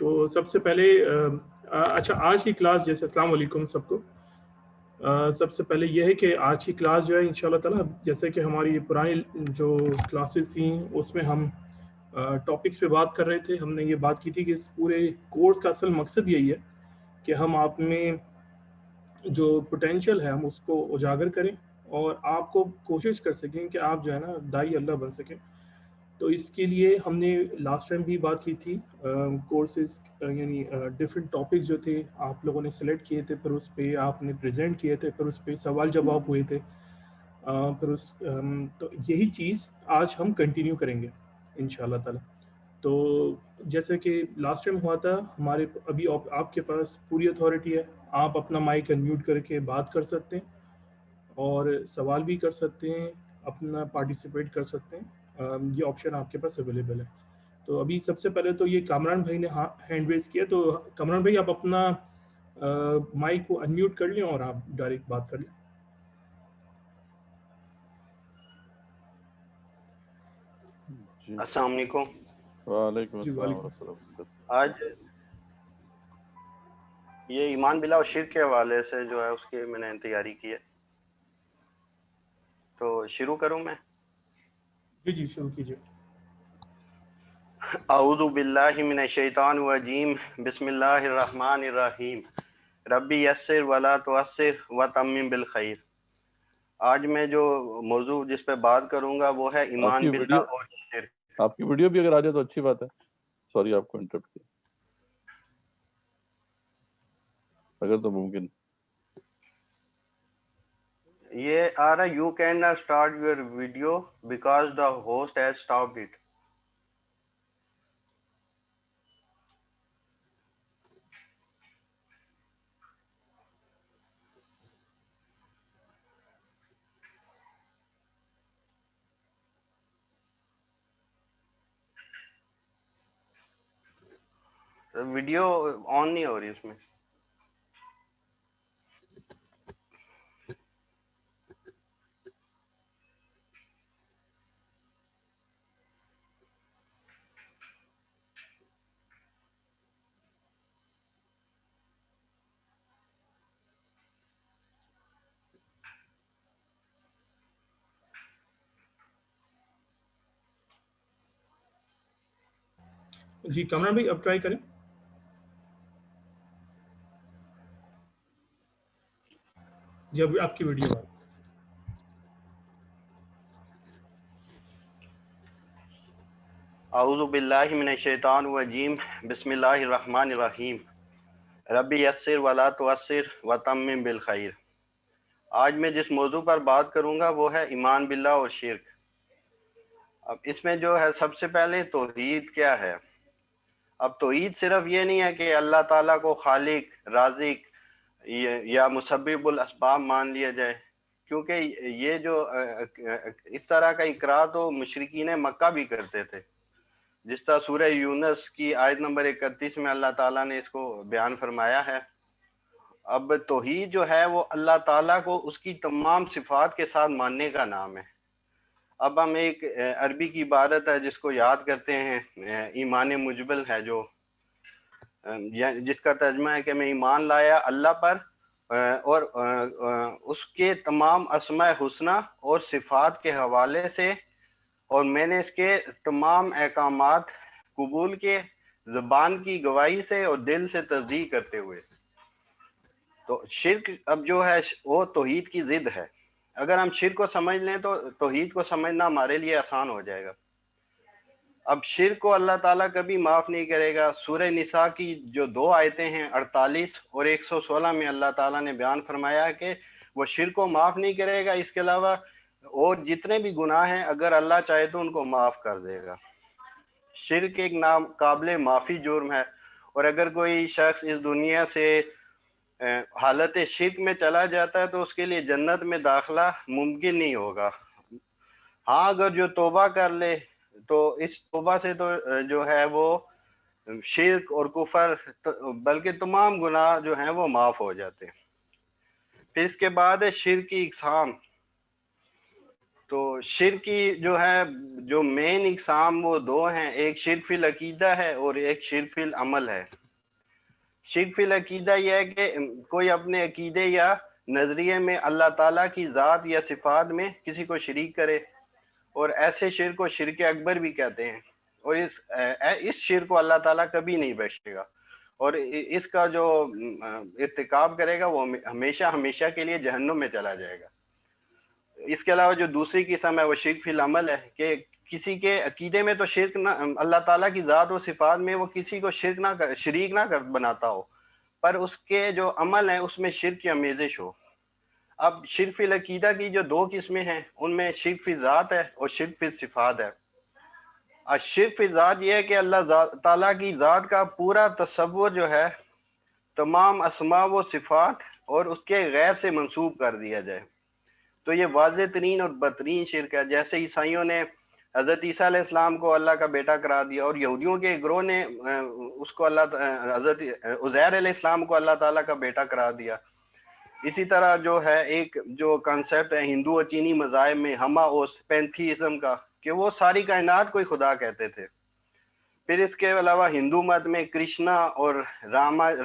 تو سب سے پہلے اچھا آج کی کلاس جیسے السلام علیکم سب کو. سب سے پہلے یہ ہے کہ آج کی کلاس جو ہے انشاءاللہ تعالیٰ جیسے کہ ہماری پرانی جو کلاسز تھیں اس میں ہم ٹاپکس پہ بات کر رہے تھے. ہم نے یہ بات کی تھی کہ اس پورے کورس کا اصل مقصد یہی ہے کہ ہم آپ میں جو پوٹینشیل ہے ہم اس کو اجاگر کریں اور آپ کو کوشش کر سکیں کہ آپ جو ہے نا دائی اللہ بن سکیں. تو اس کے لیے ہم نے لاسٹ ٹائم بھی بات کی تھی کورسز یعنی ڈفرینٹ ٹاپکس جو تھے آپ لوگوں نے سلیکٹ کیے تھے, پھر اس پہ آپ نے پریزنٹ کیے تھے, پھر اس پہ سوال جواب ہوئے تھے. پھر تو یہی چیز آج ہم کنٹینیو کریں گے انشاءاللہ تعالیٰ. تو جیسے کہ لاسٹ ٹائم ہوا تھا ہمارے ابھی آپ کے پاس پوری اتھارٹی ہے, آپ اپنا مائک انمیوٹ کر کے بات کر سکتے ہیں اور سوال بھی کر سکتے ہیں, اپنا پارٹیسپیٹ کر سکتے ہیں. یہ آپشن آپ کے پاس اویلیبل ہے. تو ابھی سب سے پہلے تو یہ کامران بھائی نے ہینڈ ریز کیا, تو کامران بھائی آپ اپنا مائک کو انمیوٹ کر لیں اور آپ ڈائریکٹ بات کر لیں. السلام علیکم. وعلیکم جی السلام وعلیکم ورحمۃ اللہ. آج یہ ایمان باللہ اور شرک کے حوالے سے جو ہے اس کی میں نے تیاری کی ہے, تو شروع کروں میں. جی شروع کیجیے. اعوذ باللہ من الشیطان الرجیم, بسم اللہ الرحمن الرحیم, ربی یسر ولا تعسر وتمم بالخیر. آج میں جو موضوع جس پہ بات کروں گا وہ ہے ایمان باللہ اور شرک. آپ کی ویڈیو بھی اگر آ جائے تو اچھی بات ہے. سوری آپ کو انٹرپٹ کیا, اگر تو ممکن. یہ آ رہا, you can not start your video because the host has stopped it. Video on نہیں ہو رہی اس میں. جی کامران بھائی اب ٹرائی کریں. جی اب آپ کی ویڈیو آئی. اعوذ باللہ من الشیطان الرجیم, بسم اللہ الرحمن الرحیم, ربی یسر ولا تعسر وتمم بالخیر. آج میں جس موضوع پر بات کروں گا وہ ہے ایمان باللہ اور شرک. اب اس میں جو ہے سب سے پہلے توحید کیا ہے. اب توحید صرف یہ نہیں ہے کہ اللہ تعالیٰ کو خالق, رازق یا مسبب الاسباب مان لیا جائے, کیونکہ یہ جو اس طرح کا اقرار تو مشرکین مکہ بھی کرتے تھے, جس طرح سورہ یونس کی آیت نمبر 31 میں اللہ تعالیٰ نے اس کو بیان فرمایا ہے. اب توحید جو ہے وہ اللہ تعالیٰ کو اس کی تمام صفات کے ساتھ ماننے کا نام ہے. اب ہم ایک عربی کی عبارت ہے جس کو یاد کرتے ہیں, ایمان مجبل ہے, جو جس کا ترجمہ ہے کہ میں ایمان لایا اللہ پر اور اس کے تمام اسماء حسنہ اور صفات کے حوالے سے, اور میں نے اس کے تمام احکامات قبول کے زبان کی گواہی سے اور دل سے تصدیق کرتے ہوئے. تو شرک اب جو ہے وہ توحید کی ضد ہے. اگر ہم شرک کو سمجھ لیں تو توحید کو سمجھنا ہمارے لیے آسان ہو جائے گا. اب شرک کو اللہ تعالیٰ کبھی معاف نہیں کرے گا. سورہ نساء کی جو 2 آیتیں ہیں 48 اور 116 میں اللہ تعالیٰ نے بیان فرمایا کہ وہ شرک کو معاف نہیں کرے گا, اس کے علاوہ اور جتنے بھی گناہ ہیں اگر اللہ چاہے تو ان کو معاف کر دے گا. شرک ایک ناقابل معافی جرم ہے, اور اگر کوئی شخص اس دنیا سے حالت شرک میں چلا جاتا ہے تو اس کے لیے جنت میں داخلہ ممکن نہیں ہوگا. ہاں اگر جو توبہ کر لے تو اس توبہ سے تو جو ہے وہ شرک اور کفر بلکہ تمام گناہ جو ہیں وہ معاف ہو جاتے ہیں. پھر اس کے بعد ہے شرک کی اقسام. تو شرک کی جو ہے جو مین اقسام وہ دو ہیں، ایک شرک فی العقیدہ ہے اور ایک شرک فی العمل ہے۔ شرک فی العقیدہ یہ ہے کہ کوئی اپنے عقیدے یا نظریے میں اللہ تعالیٰ کی ذات یا صفات میں کسی کو شریک کرے، اور ایسے شرک کو شرک اکبر بھی کہتے ہیں، اور اس شرک کو اللہ تعالیٰ کبھی نہیں بخشے گا، اور اس کا جو ارتکاب کرے گا وہ ہمیشہ ہمیشہ کے لیے جہنم میں چلا جائے گا۔ اس کے علاوہ جو دوسری قسم ہے وہ شرک فی العمل ہے، کہ کسی کے عقیدے میں تو شرک نہ، اللہ تعالیٰ کی ذات و صفات میں وہ کسی کو شریک نہ بناتا ہو، پر اس کے جو عمل ہیں اس میں شرک کی آمیزش ہو۔ اب شرک فی العقیدہ کی جو دو قسمیں ہیں، ان میں شرک فی ذات ہے اور شرک فی صفات ہے۔ شرک فی ذات یہ ہے کہ اللہ تعالیٰ کی ذات کا پورا تصور جو ہے تمام اسماء و صفات اور اس کے غیر سے منسوب کر دیا جائے، تو یہ واضح ترین اور بدترین شرک ہے۔ جیسے عیسائیوں نے حضرت عیسیٰ علیہ السلام کو اللہ کا بیٹا قرار دیا، اور یہودیوں کے گروہ نے اس کو حضرت عزیر علیہ السلام کو اللہ تعالیٰ کا بیٹا قرار دیا۔ اسی طرح جو ہے ایک جو کنسیپٹ ہے ہندو اور چینی مذاہب میں ہما اوس پینتھیزم کا، کہ وہ ساری کائنات کو ہی خدا کہتے تھے۔ پھر اس کے علاوہ ہندو مت میں کرشنا اور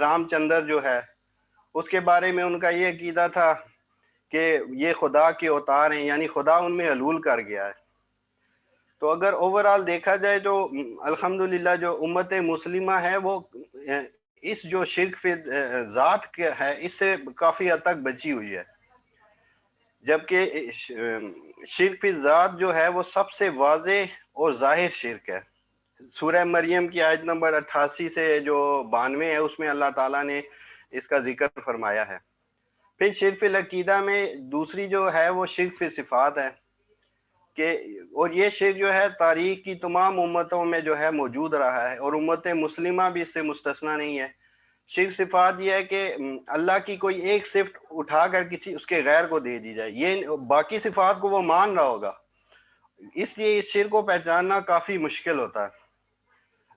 رام چندر جو ہے، اس کے بارے میں ان کا یہ عقیدہ تھا کہ یہ خدا کے اوتار ہیں، یعنی خدا ان میں حلول کر گیا ہے۔ تو اگر اوورآل دیکھا جائے تو الحمدللہ جو امت مسلمہ ہے وہ اس جو شرک فی ذات کے ہے اس سے کافی حد تک بچی ہوئی ہے، جبکہ شرک فی ذات جو ہے وہ سب سے واضح اور ظاہر شرک ہے۔ سورہ مریم کی آیت نمبر 88 سے جو 92 ہے اس میں اللہ تعالیٰ نے اس کا ذکر فرمایا ہے۔ پھر شرک فی العقیدہ میں دوسری جو ہے وہ شرک فی صفات ہے، کہ اور یہ شرک جو ہے تاریخ کی تمام امتوں میں جو ہے موجود رہا ہے، اور امت مسلمہ بھی اس سے مستثنیٰ نہیں ہے۔ شرک صفات یہ ہے کہ اللہ کی کوئی ایک صفت اٹھا کر کسی اس کے غیر کو دے دی جائے، یہ باقی صفات کو وہ مان رہا ہوگا، اس لیے اس شرک کو پہچاننا کافی مشکل ہوتا ہے۔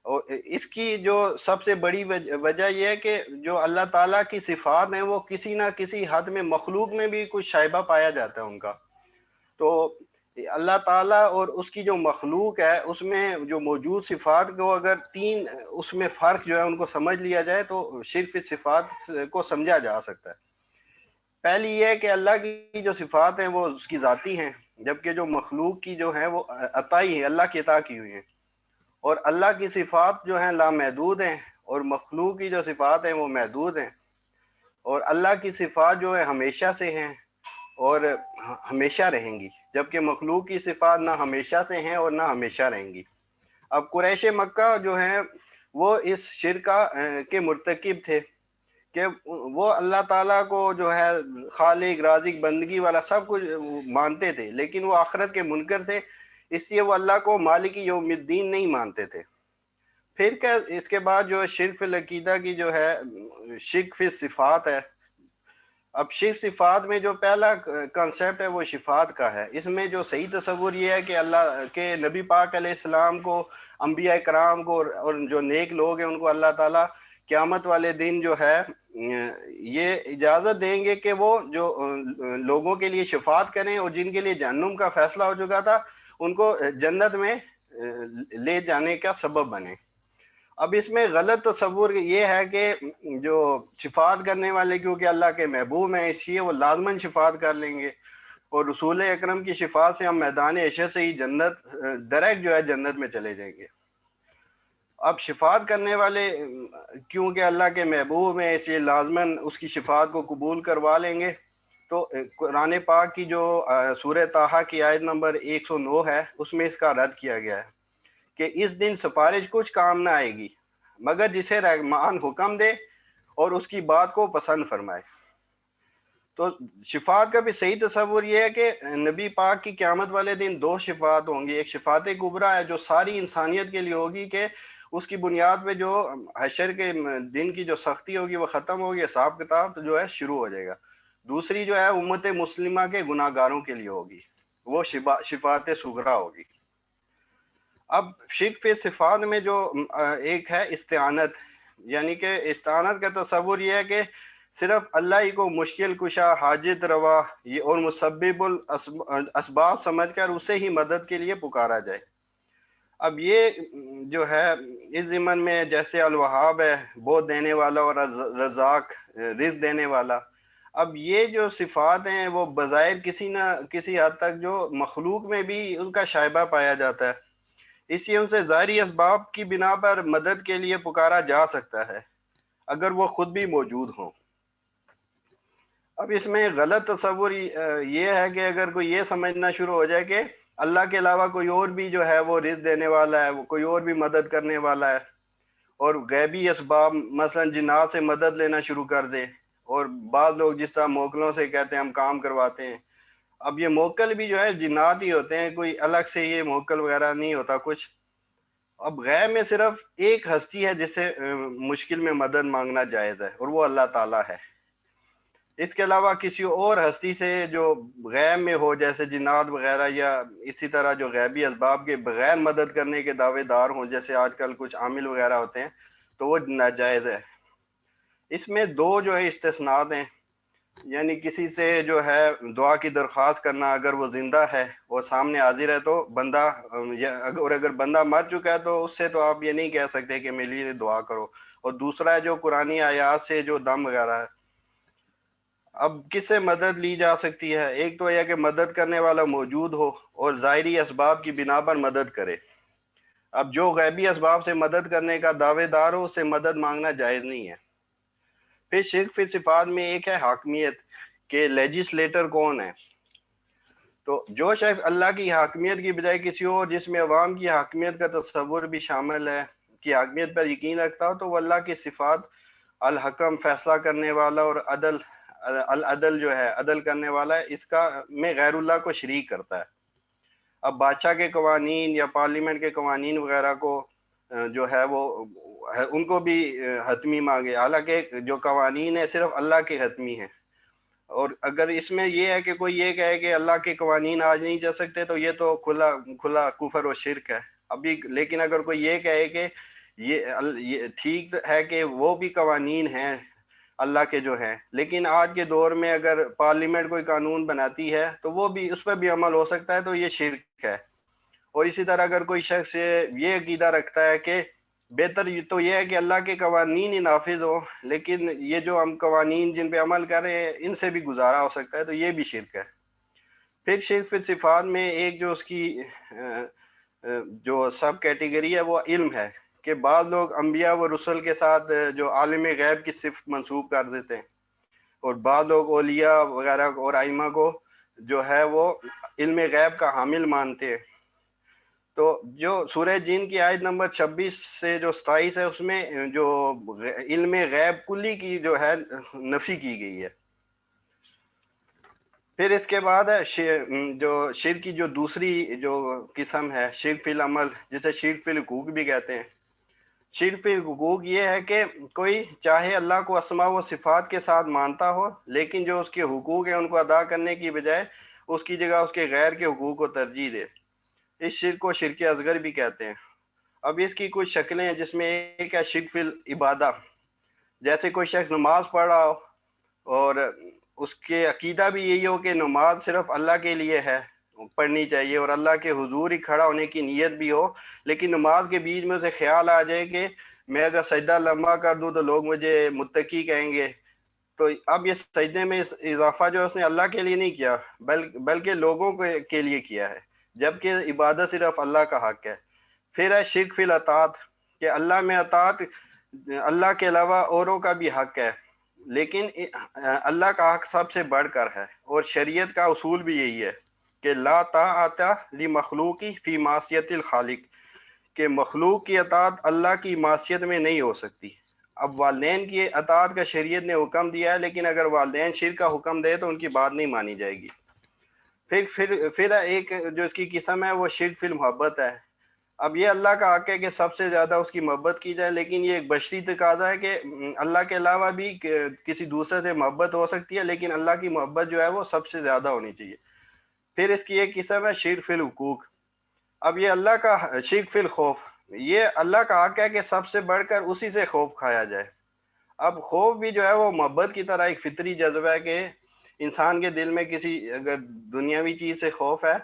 اور اس کی جو سب سے بڑی وجہ یہ ہے کہ جو اللہ تعالیٰ کی صفات ہیں وہ کسی نہ کسی حد میں مخلوق میں بھی کچھ شائبہ پایا جاتا ہے ان کا، تو اللہ تعالیٰ اور اس کی جو مخلوق ہے اس میں جو موجود صفات کو اگر تین اس میں فرق جو ہے ان کو سمجھ لیا جائے تو شرک فی صفات کو سمجھا جا سکتا ہے۔ پہلی یہ ہے کہ اللہ کی جو صفات ہیں وہ اس کی ذاتی ہیں، جبکہ جو مخلوق کی جو ہیں وہ عطائی ہیں، اللہ کی عطا کی ہوئی ہیں، اور اللہ کی صفات جو ہیں لامحدود ہیں، اور مخلوق کی جو صفات ہیں وہ محدود ہیں، اور اللہ کی صفات جو ہے ہمیشہ سے ہیں اور ہمیشہ رہیں گی، جبکہ مخلوق کی صفات نہ ہمیشہ سے ہیں اور نہ ہمیشہ رہیں گی۔ اب قریش مکہ جو ہیں وہ اس شرکہ کے مرتکب تھے کہ وہ اللہ تعالیٰ کو جو ہے خالق رازق بندگی والا سب کچھ مانتے تھے، لیکن وہ آخرت کے منکر تھے، اس لیے وہ اللہ کو مالک یوم الدین نہیں مانتے تھے۔ پھر کیا اس کے بعد جو شرک فی العقیدہ کی جو ہے شرک فی صفات ہے۔ اب شرک صفات میں جو پہلا کنسیپٹ ہے وہ شفاعت کا ہے۔ اس میں جو صحیح تصور یہ ہے کہ اللہ کے نبی پاک علیہ السلام کو، انبیاء کرام کو اور جو نیک لوگ ہیں ان کو اللہ تعالیٰ قیامت والے دن جو ہے یہ اجازت دیں گے کہ وہ جو لوگوں کے لیے شفاعت کریں، اور جن کے لیے جہنم کا فیصلہ ہو چکا تھا ان کو جنت میں لے جانے کا سبب بنے۔ اب اس میں غلط تصور یہ ہے کہ جو شفاعت کرنے والے کیونکہ اللہ کے محبوب ہیں اس لیے وہ لازماً شفاعت کر لیں گے، اور رسول اکرم کی شفاعت سے ہم میدان عشر سے ہی جنت ڈائریکٹ جو ہے جنت میں چلے جائیں گے۔ اب شفاعت کرنے والے کیونکہ اللہ کے محبوب ہیں اس لیے لازماً اس کی شفاعت کو قبول کروا لیں گے۔ تو قرآن پاک کی جو سورہ طٰہٰ کی آیت نمبر 109 ہے اس میں اس کا رد کیا گیا ہے کہ اس دن سفارش کچھ کام نہ آئے گی مگر جسے رحمان حکم دے اور اس کی بات کو پسند فرمائے۔ تو شفاعت کا بھی صحیح تصور یہ ہے کہ نبی پاک کی قیامت والے دن دو شفاعت ہوں گی، ایک شفاعت کبریٰ ہے جو ساری انسانیت کے لیے ہوگی کہ اس کی بنیاد پہ جو حشر کے دن کی جو سختی ہوگی وہ ختم ہوگی، حساب کتاب جو ہے شروع ہو جائے گا۔ دوسری جو ہے امت مسلمہ کے گناہ گاروں کے لیے ہوگی، وہ شفاعت صغریٰ ہوگی۔ اب شرک فی صفات میں جو ایک ہے استعانت، یعنی کہ استعانت کا تصور یہ ہے کہ صرف اللہ ہی کو مشکل کشا، حاجت روا یہ اور مسبب الاسباب سمجھ کر اسے ہی مدد کے لیے پکارا جائے۔ اب یہ جو ہے اس ضمن میں جیسے الوہاب ہے، بہت دینے والا، اور رزاق رزق دینے والا، اب یہ جو صفات ہیں وہ بظاہر کسی نہ کسی حد تک جو مخلوق میں بھی ان کا شائبہ پایا جاتا ہے، اس لیے ان سے ظاہری اسباب کی بنا پر مدد کے لیے پکارا جا سکتا ہے اگر وہ خود بھی موجود ہوں۔ اب اس میں غلط تصور یہ ہے کہ اگر کوئی یہ سمجھنا شروع ہو جائے کہ اللہ کے علاوہ کوئی اور بھی جو ہے وہ رزق دینے والا ہے، کوئی اور بھی مدد کرنے والا ہے، اور غیبی اسباب مثلا جنات سے مدد لینا شروع کر دے، اور بعض لوگ جس طرح موکلوں سے کہتے ہیں ہم کام کرواتے ہیں، اب یہ موکل بھی جو ہے جنات ہی ہوتے ہیں، کوئی الگ سے یہ موکل وغیرہ نہیں ہوتا کچھ۔ اب غیب میں صرف ایک ہستی ہے جس سے مشکل میں مدد مانگنا جائز ہے، اور وہ اللہ تعالیٰ ہے۔ اس کے علاوہ کسی اور ہستی سے جو غیب میں ہو، جیسے جنات وغیرہ، یا اسی طرح جو غیبی اسباب کے بغیر مدد کرنے کے دعوے دار ہوں، جیسے آج کل کچھ عامل وغیرہ ہوتے ہیں، تو وہ ناجائز ہے۔ اس میں دو جو ہے استثناءات ہیں، یعنی کسی سے جو ہے دعا کی درخواست کرنا اگر وہ زندہ ہے اور سامنے حاضر ہے تو بندہ، اور اگر بندہ مر چکا ہے تو اس سے تو آپ یہ نہیں کہہ سکتے کہ میرے لیے دعا کرو۔ اور دوسرا ہے جو قرآنی آیات سے جو دم وغیرہ ہے۔ اب کس سے مدد لی جا سکتی ہے؟ ایک تو یہ کہ مدد کرنے والا موجود ہو اور ظاہری اسباب کی بنا پر مدد کرے۔ اب جو غیبی اسباب سے مدد کرنے کا دعوے دار ہو، اس سے مدد مانگنا جائز نہیں ہے۔ پھر شرک فی صفات میں ایک ہے حاکمیت، کہ لیجسلیٹر کون ہے۔ تو جو شخص اللہ کی حاکمیت کی بجائے کسی اور، جس میں عوام کی حاکمیت کا تصور بھی شامل ہے، کی حاکمیت پر یقین رکھتا ہو، تو وہ اللہ کی صفات الحکم، فیصلہ کرنے والا، اور العدل جو ہے عدل کرنے والا ہے، اس کا میں غیر اللہ کو شریک کرتا ہے۔ اب بادشاہ کے قوانین یا پارلیمنٹ کے قوانین وغیرہ کو جو ہے وہ ان کو بھی حتمی مانگے، حالانکہ جو قوانین ہیں صرف اللہ کے حتمی ہیں۔ اور اگر اس میں یہ ہے کہ کوئی یہ کہے کہ اللہ کے قوانین آج نہیں چل سکتے، تو یہ تو کھلا کفر و شرک ہے ابھی۔ لیکن اگر کوئی یہ کہے کہ یہ ٹھیک ہے کہ وہ بھی قوانین ہیں اللہ کے جو ہیں، لیکن آج کے دور میں اگر پارلیمنٹ کوئی قانون بناتی ہے تو وہ بھی، اس پہ بھی عمل ہو سکتا ہے، تو یہ شرک ہے۔ اور اسی طرح اگر کوئی شخص یہ عقیدہ رکھتا ہے کہ بہتر تو یہ ہے کہ اللہ کے قوانین ہی نافذ ہو، لیکن یہ جو ہم قوانین جن پہ عمل کر رہے ہیں ان سے بھی گزارا ہو سکتا ہے، تو یہ بھی شرک ہے۔ پھر شرک فی صفات میں ایک جو اس کی جو سب کیٹیگری ہے وہ علم ہے، کہ بعض لوگ انبیاء و رسل کے ساتھ جو عالم غیب کی صفت منسوب کر دیتے ہیں، اور بعض لوگ اولیاء وغیرہ اور ائمہ کو جو ہے وہ علم غیب کا حامل مانتے ہیں۔ تو جو سورہ جن کی آیت نمبر 26 سے جو 27 ہے، اس میں جو علم غیب کلی کی جو ہے نفی کی گئی ہے۔ پھر اس کے بعد ہے جو شرک کی جو دوسری جو قسم ہے، شرک فی العمل، جسے شرک فی الحقوق بھی کہتے ہیں۔ شرک فی الحقوق یہ ہے کہ کوئی چاہے اللہ کو اسماء و صفات کے ساتھ مانتا ہو، لیکن جو اس کے حقوق ہیں ان کو ادا کرنے کی بجائے اس کی جگہ اس کے غیر کے حقوق کو ترجیح دے۔ اس شرک کو شرک اصغر بھی کہتے ہیں۔ اب اس کی کچھ شکلیں ہیں، جس میں ایک ہے شرک فی العبادہ، جیسے کوئی شخص نماز پڑھ رہا ہو اور اس کے عقیدہ بھی یہی ہو کہ نماز صرف اللہ کے لیے ہے، پڑھنی چاہیے، اور اللہ کے حضور ہی کھڑا ہونے کی نیت بھی ہو، لیکن نماز کے بیچ میں اسے خیال آ جائے کہ میں اگر سجدہ لمبا کر دوں تو لوگ مجھے متقی کہیں گے، تو اب یہ سجدے میں اضافہ جو اس نے اللہ کے لیے نہیں کیا بلکہ لوگوں کے لیے کیا ہے، جبکہ عبادت صرف اللہ کا حق ہے۔ پھر ہے شرک فی الاطاعت، کہ اللہ میں اطاعت اللہ کے علاوہ اوروں کا بھی حق ہے، لیکن اللہ کا حق سب سے بڑھ کر ہے، اور شریعت کا اصول بھی یہی ہے کہ لا طاعت لمخلوق فی معصیت الخالق، کہ مخلوق کی اطاعت اللہ کی معصیت میں نہیں ہو سکتی۔ اب والدین کی اطاعت کا شریعت نے حکم دیا ہے، لیکن اگر والدین شرک کا حکم دے تو ان کی بات نہیں مانی جائے گی۔ پھر ایک جو اس کی قسم ہے وہ شرک فی المحبت ہے۔ اب یہ اللہ کا حق ہے کہ سب سے زیادہ اس کی محبت کی جائے، لیکن یہ ایک بشری تقاضا ہے کہ اللہ کے علاوہ بھی کسی دوسرے سے محبت ہو سکتی ہے، لیکن اللہ کی محبت جو ہے وہ سب سے زیادہ ہونی چاہیے۔ پھر اس کی ایک قسم ہے شرک فی الحقوق۔ اب یہ اللہ کا شرک فی الخوف، یہ اللہ کا حق ہے کہ سب سے بڑھ کر اسی سے خوف کھایا جائے۔ اب خوف بھی جو ہے وہ محبت کی طرح ایک فطری جذبہ ہے کہ انسان کے دل میں کسی اگر دنیاوی چیز سے خوف ہے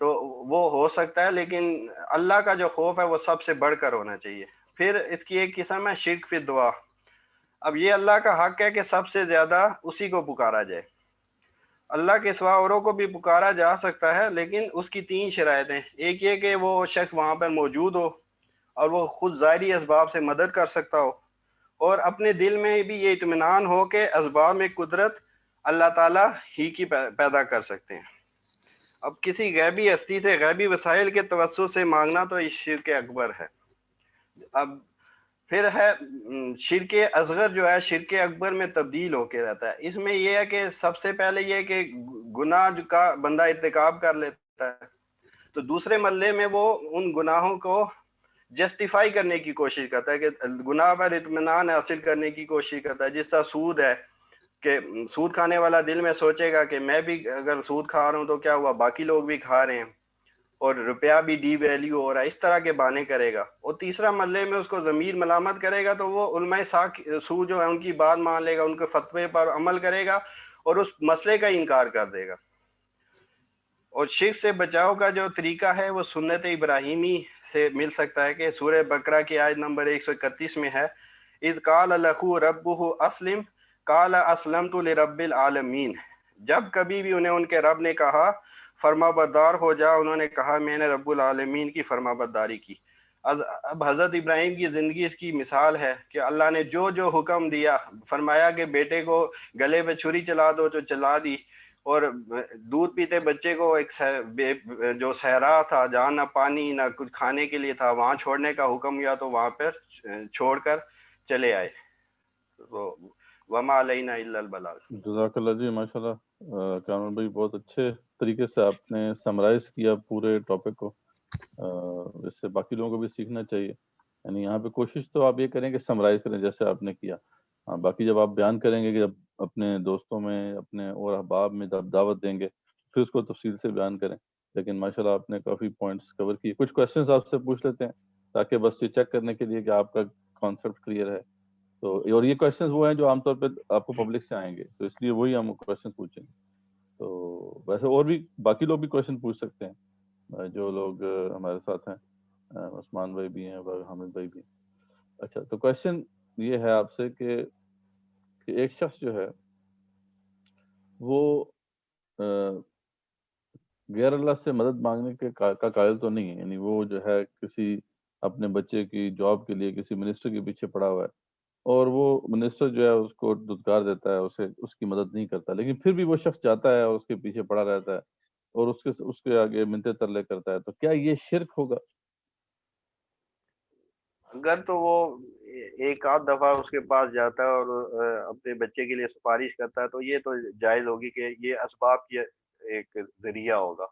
تو وہ ہو سکتا ہے، لیکن اللہ کا جو خوف ہے وہ سب سے بڑھ کر ہونا چاہیے۔ پھر اس کی ایک قسم ہے شرک فی دعا۔ اب یہ اللہ کا حق ہے کہ سب سے زیادہ اسی کو پکارا جائے۔ اللہ کے سوا اوروں کو بھی پکارا جا سکتا ہے، لیکن اس کی 3 شرائطیں، ایک یہ کہ وہ شخص وہاں پر موجود ہو اور وہ خود ظاہری اسباب سے مدد کر سکتا ہو، اور اپنے دل میں بھی یہ اطمینان ہو کہ اسباب میں قدرت اللہ تعالیٰ ہی کی پیدا کر سکتے ہیں۔ اب کسی غیبی ہستی سے غیبی وسائل کے توسط سے مانگنا تو یہ شرک اکبر ہے۔ اب پھر ہے شرک اصغر، جو ہے شرک اکبر میں تبدیل ہو کے رہتا ہے۔ اس میں یہ ہے کہ سب سے پہلے یہ کہ گناہ کا بندہ ارتکاب کر لیتا ہے، تو دوسرے مرحلے میں وہ ان گناہوں کو جسٹیفائی کرنے کی کوشش کرتا ہے، کہ گناہ پر اطمینان حاصل کرنے کی کوشش کرتا ہے۔ جس طرح سود ہے کہ سود کھانے والا دل میں سوچے گا کہ میں بھی اگر سود کھا رہا ہوں تو کیا ہوا، باقی لوگ بھی کھا رہے ہیں، اور روپیہ بھی ڈی ویلیو ہو رہا ہے، اس طرح کے بہانے کرے گا۔ اور تیسرا مرحلے میں اس کو ضمیر ملامت کرے گا تو وہ علماء سو جو ہے ان کی بات مان لے گا، ان کے فتوے پر عمل کرے گا اور اس مسئلے کا انکار کر دے گا۔ اور شرک سے بچاؤ کا جو طریقہ ہے وہ سنت ابراہیمی سے مل سکتا ہے، کہ سورہ بقرہ کی آیت نمبر 131 میں ہے، اذ قال لہ ربہ اسلم قال اسلمت لرب العالمین۔ جب کبھی بھی انہیں ان کے رب نے کہا فرما بردار ہو جا، انہوں نے کہا میں نے رب العالمین کی فرما برداری کی۔ اب حضرت ابراہیم کی زندگی اس کی مثال ہے کہ اللہ نے جو جو حکم دیا، فرمایا کہ بیٹے کو گلے پہ چھری چلا دو تو چلا دی، اور دودھ پیتے بچے کو ایک جو صحرا تھا جہاں نہ پانی نہ کچھ کھانے کے لیے تھا، وہاں چھوڑنے کا حکم دیا تو وہاں پر چھوڑ کر چلے آئے۔ تو وما علینا الا البلاغ۔ جزاک اللہ جی، ماشاء اللہ کامل بھائی بہت اچھے طریقے سے آپ نے سمرائز کیا پورے ٹاپک کو، اس سے باقی لوگوں کو بھی سیکھنا چاہیے۔ یعنی یہاں پہ کوشش تو آپ یہ کریں کہ سمرائز کریں جیسے آپ نے کیا، ہاں باقی جب آپ بیان کریں گے کہ جب اپنے دوستوں میں اپنے اور احباب میں جب دعوت دیں گے پھر اس کو تفصیل سے بیان کریں۔ لیکن ماشاءاللہ آپ نے کافی پوائنٹس کور کیے۔ کچھ کویسچنز آپ سے پوچھ لیتے ہیں تاکہ بس یہ چیک کرنے کے لیے کہ آپ کا کانسیپٹ کلیئر ہے۔ تو اور یہ کویسچنز وہ ہیں جو عام طور پہ آپ کو پبلک سے آئیں گے، تو اس لیے وہی ہم کویسچن پوچھیں گے۔ تو ویسے اور بھی باقی لوگ بھی کویسچن پوچھ سکتے ہیں جو لوگ ہمارے ساتھ ہیں، عثمان بھائی بھی ہیں اور حامد بھائی بھی ہیں۔ اچھا، تو کویسچن یہ ہے آپ سے کہ ایک شخص جو ہے وہ غیر اللہ سے مدد مانگنے کے کا قائل تو نہیں ہے، یعنی وہ جو ہے کسی اپنے بچے کی جاب کے لیے کسی منسٹر کے پیچھے پڑا ہوا ہے اور وہ منسٹر جو ہے اس کو دھتکار دیتا ہے، اسے اس کی مدد نہیں کرتا، لیکن پھر بھی وہ شخص جاتا ہے اور اس کے پیچھے پڑا رہتا ہے اور اس کے آگے منتے ترلے کرتا ہے، تو کیا یہ شرک ہوگا؟ اگر تو وہ ایک آدھ دفعہ اس کے پاس جاتا ہے اور اپنے بچے کے لیے سفارش کرتا ہے تو یہ تو جائز ہوگی کہ یہ اسباب کی ایک ذریعہ ہوگا۔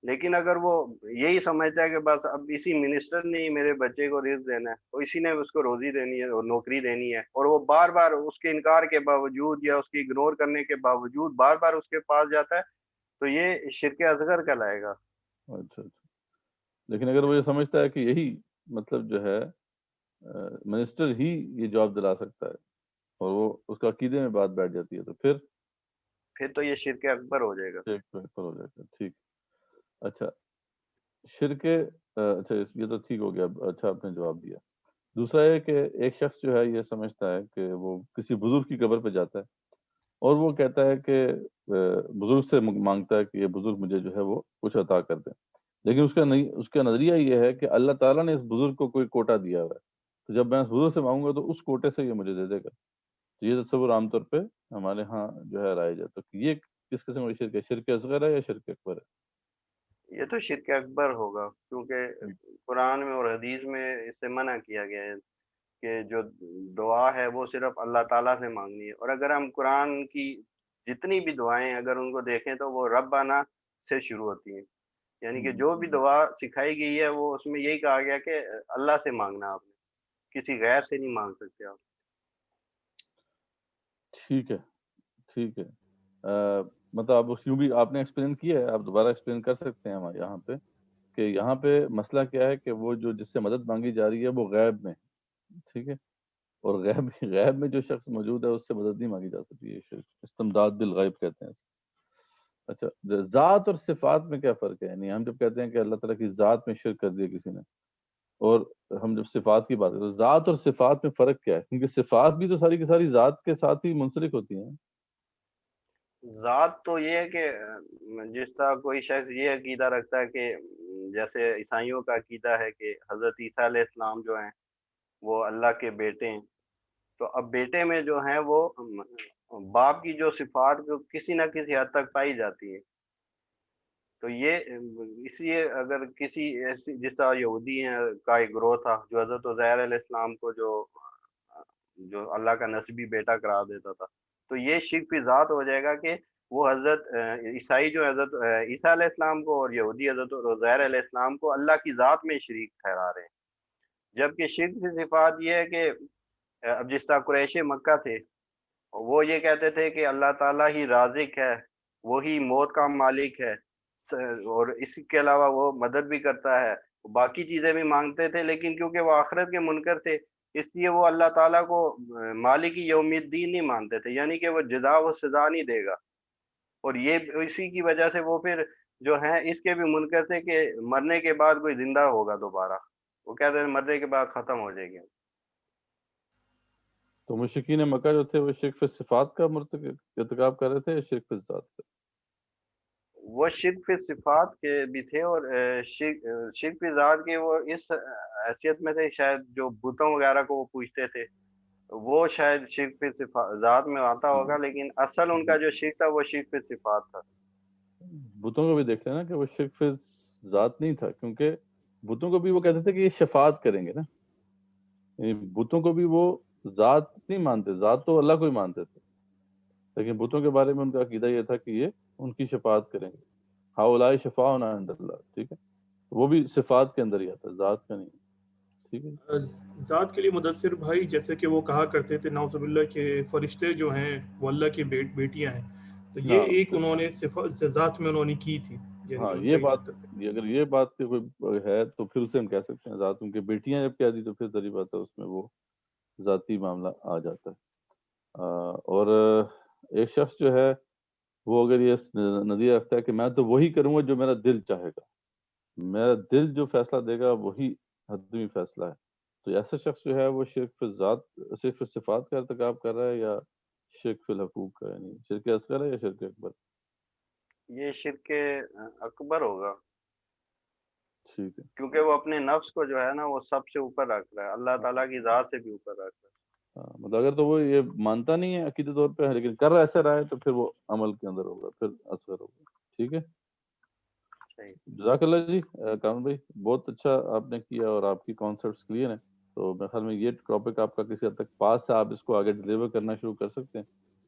لیکن اگر وہ یہی سمجھتا ہے کہ بس اب اسی منسٹر نے ہی میرے بچے کو رزق دینا ہے، تو اسی نے اس کو روزی دینی ہے اور نوکری دینی ہے، اور وہ بار بار اس کے انکار کے باوجود یا اس کی اگنور کرنے کے باوجود بار بار اس کے پاس جاتا ہے، تو یہ شرک اصغر کہلائے گا۔ اچھا، لیکن اگر وہ یہ سمجھتا ہے کہ یہی مطلب جو ہے منسٹر ہی یہ جاب دلا سکتا ہے اور وہ اس کا عقیدے میں بات بیٹھ جاتی ہے، تو پھر تو یہ شرک اکبر ہو جائے گا۔ ہو جائے گا۔ ٹھیک، اچھا شرک، اچھا یہ تو ٹھیک ہو گیا، اچھا آپ نے جواب دیا۔ دوسرا ہے کہ ایک شخص جو ہے یہ سمجھتا ہے کہ وہ کسی بزرگ کی قبر پہ جاتا ہے اور وہ کہتا ہے کہ بزرگ سے مانگتا ہے کہ یہ بزرگ مجھے جو ہے وہ کچھ عطا کر دیں، لیکن اس کا نظریہ یہ ہے کہ اللہ تعالیٰ نے اس بزرگ کو کوئی کوٹا دیا ہوا ہے، تو جب میں اس بزرگ سے مانگوں گا تو اس کوٹے سے یہ مجھے دے دے گا۔ تو یہ تصور عام طور پہ ہمارے ہاں جو ہے رائج ہے۔ تو یہ کس قسم کا شرک ہے؟ شرک اصغر ہے یا شرک اکبر ہے؟ یہ تو شرک اکبر ہوگا، کیونکہ قرآن میں اور حدیث میں اس سے منع کیا گیا ہے کہ جو دعا ہے وہ صرف اللہ تعالیٰ سے مانگنی ہے۔ اور اگر ہم قرآن کی جتنی بھی دعائیں اگر ان کو دیکھیں تو وہ ربنا سے شروع ہوتی ہیں، یعنی کہ جو بھی دعا سکھائی گئی ہے وہ اس میں یہی کہا گیا کہ اللہ سے مانگنا، آپ نے کسی غیر سے نہیں مانگ سکتے آپ۔ ٹھیک ہے، ٹھیک ہے، مطلب اب یوں بھی آپ نے ایکسپلین کیا ہے، آپ دوبارہ ایکسپلین کر سکتے ہیں ہمارے یہاں پہ کہ یہاں پہ مسئلہ کیا ہے کہ وہ جو جس سے مدد مانگی جا رہی ہے وہ غیب میں، ٹھیک ہے، اور غیب میں جو شخص موجود ہے اس سے مدد نہیں مانگی جا سکتی. یہ شرک استمداد بالغیب کہتے ہیں. اچھا ذات اور صفات میں کیا فرق ہے؟ یعنی ہم جب کہتے ہیں کہ اللہ تعالیٰ کی ذات میں شرک کر دیا کسی نے، اور ہم جب صفات کی بات کرتے ہیں، ذات اور صفات میں فرق کیا ہے؟ کیونکہ صفات بھی تو ساری کی ساری ذات کے ساتھ ہی منسلک ہوتی ہیں. ذات تو یہ ہے کہ جس طرح کوئی شخص یہ عقیدہ رکھتا ہے کہ جیسے عیسائیوں کا عقیدہ ہے کہ حضرت عیسیٰ علیہ السلام جو ہیں وہ اللہ کے بیٹے ہیں، تو اب بیٹے میں جو ہیں وہ باپ کی جو صفات کسی نہ کسی حد تک پائی جاتی ہے. تو یہ اس لیے اگر کسی ایسی جس طرح یہودی ہیں کا ایک گروہ تھا جو حضرت عزیر علیہ السلام کو جو اللہ کا نسبی بیٹا قرار دیتا تھا، تو یہ شرک فی ذات ہو جائے گا کہ وہ حضرت عیسائی جو حضرت عیسیٰ علیہ السلام کو اور یہودی حضرت عزیر علیہ السلام کو اللہ کی ذات میں شریک ٹھہرا رہے ہیں. جبکہ شرک فی صفات یہ ہے کہ اب جس طرح قریش مکہ تھے وہ یہ کہتے تھے کہ اللہ تعالیٰ ہی رازق ہے، وہی موت کا مالک ہے، اور اس کے علاوہ وہ مدد بھی کرتا ہے، باقی چیزیں بھی مانگتے تھے، لیکن کیونکہ وہ آخرت کے منکر تھے اس لیے وہ اللہ تعالیٰ کو مالک یوم الدین نہیں مانتے تھے، یعنی کہ وہ جزا و سزا نہیں دے گا. اور یہ اسی کی وجہ سے وہ پھر جو ہیں اس کے بھی منکر تھے کہ مرنے کے بعد کوئی زندہ ہوگا دوبارہ. وہ کہتے ہیں مرنے کے بعد ختم ہو جائے گی. تو مشرکین مکہ جو تھے وہ شرک فی صفات کا ارتکاب کر رہے تھے یا شرک فی ذات کا؟ وہ شرک فی صفات کے بھی تھے اور شرک فی ذات کے وہ اس حیثیت میں تھے شاید جو بتوں وغیرہ کو وہ پوچھتے تھے وہ شاید شرک فی ذات میں آتا ہوگا، لیکن اصل ان کا جو شرک تھا وہ شرک فی صفات تھا. بتوں کو بھی دیکھ لینا کہ وہ شرک فی ذات نہیں تھا، کیونکہ بتوں کو بھی وہ کہتے تھے کہ یہ شفاعت کریں گے نا، یعنی بتوں کو بھی وہ ذات نہیں مانتے، ذات تو اللہ کو ہی مانتے تھے، لیکن بتوں کے بارے میں ان کا عقیدہ یہ تھا کہ یہ ان کی شفاعت کریں گے. ہؤلاء شفاعنا عند اللہ، ٹھیک ہے، وہ بھی صفات کے اندر ہی آتا ہے، ذات کا نہیں. ٹھیک ہے، ذات کے لیے مدثر بھائی جیسے کہ وہ کہا کرتے تھے نعوذ باللہ کہ فرشتے جو ہیں وہ اللہ کی بیٹیاں ہیں، تو یہ ایک انہوں نے ذات میں انہوں نے کی تھی. ہاں یہ بات، اگر یہ بات کی کوئی ہے تو پھر اسے ہم کہہ سکتے ہیں ذات، ان کی بیٹیاں جب کہہ دی تو پھر ظاہری بات ہے اس میں وہ ذاتی معاملہ آ جاتا ہے. اور ایک شخص جو ہے وہ اگر یہ نظریہ رکھتا ہے کہ میں تو وہی کروں گا جو میرا دل چاہے گا، میرا دل جو فیصلہ دے گا وہی حتمی فیصلہ ہے، تو ایسا شخص جو ہے وہ شرک فی ذات، شرک فی صفات کا ارتکاب کر رہا ہے یا شرک فی الحقوق کا، یعنی شرک اصغر ہے یا شرک اکبر؟ یہ شرک اکبر ہوگا، ٹھیک ہے، کیونکہ وہ اپنے نفس کو جو ہے نا وہ سب سے اوپر رکھ رہا ہے، اللہ تعالیٰ کی ذات سے بھی اوپر رکھ رہا ہے. مطلب اگر تو وہ یہ مانتا نہیں ہے عقیدی طور پہ لیکن کر ایسا رہا ہے تو پھر وہ عمل کے اندر ہوگا، پھر اصغر ہوگا. ٹھیک ہے، جزاک اللہ جی. کامل بھائی بہت اچھا آپ نے کیا اور آپ کی کانسیپٹس کلیئر ہیں، تو میرے خیال میں یہ ٹاپک آپ کا کسی حد تک پاس ہے، آپ اس کو آگے ڈلیور کرنا شروع کر سکتے ہیں،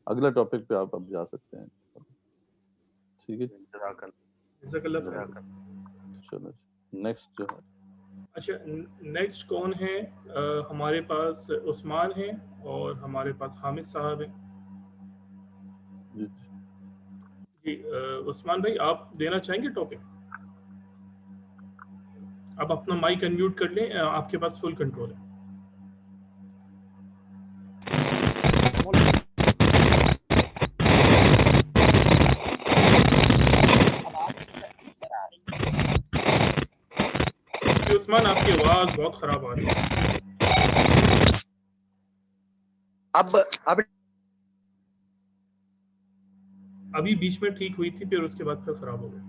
اگلا ٹاپک پہ آپ اب جا سکتے ہیں. ٹھیک ہے، جزاک اللہ خیر. چلو نیکسٹ جو ہے، اچھا نیکسٹ کون ہے؟ ہمارے پاس عثمان ہے اور ہمارے پاس حامد صاحب ہیں. جی عثمان بھائی آپ دینا چاہیں گے ٹاپک؟ آپ اپنا مائک انمیوٹ کر لیں، آپ کے پاس فل کنٹرول ہے. عثمان آپ کی آواز بہت خراب آ رہی ہے. اب ابھی بیچ میں ٹھیک ہوئی تھی، پھر اس کے بعد پھر خراب ہو گئی.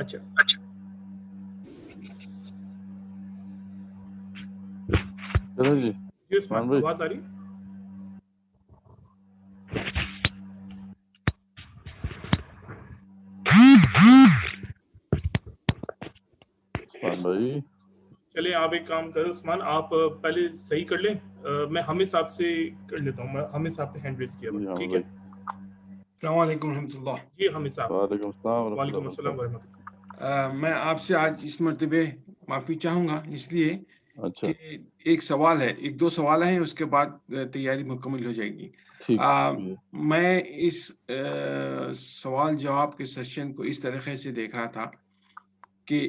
اچھا چلو جی جی عثمان آواز آ رہی ہے؟ بھائی چلے آپ ایک کام کریں عثمان، آپ پہلے صحیح کر لیں، میں حامد صاحب سے کر لیتا ہوں، میں حامد صاحب نے ہینڈ ریز کیا. ٹھیک ہے، السلام علیکم ورحمۃ اللہ. جی حامد صاحب. وعلیکم السلام. وعلیکم السلام ورحمۃ اللہ. میں آپ سے آج اس مرتبہ معافی چاہوں گا اس لیے اچھا کہ ایک سوال ہے، ایک دو سوال ہیں، اس کے بعد تیاری مکمل ہو جائے گی. میں اس سوال جواب کے سیشن کو اس طریقے سے دیکھ رہا تھا کہ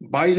22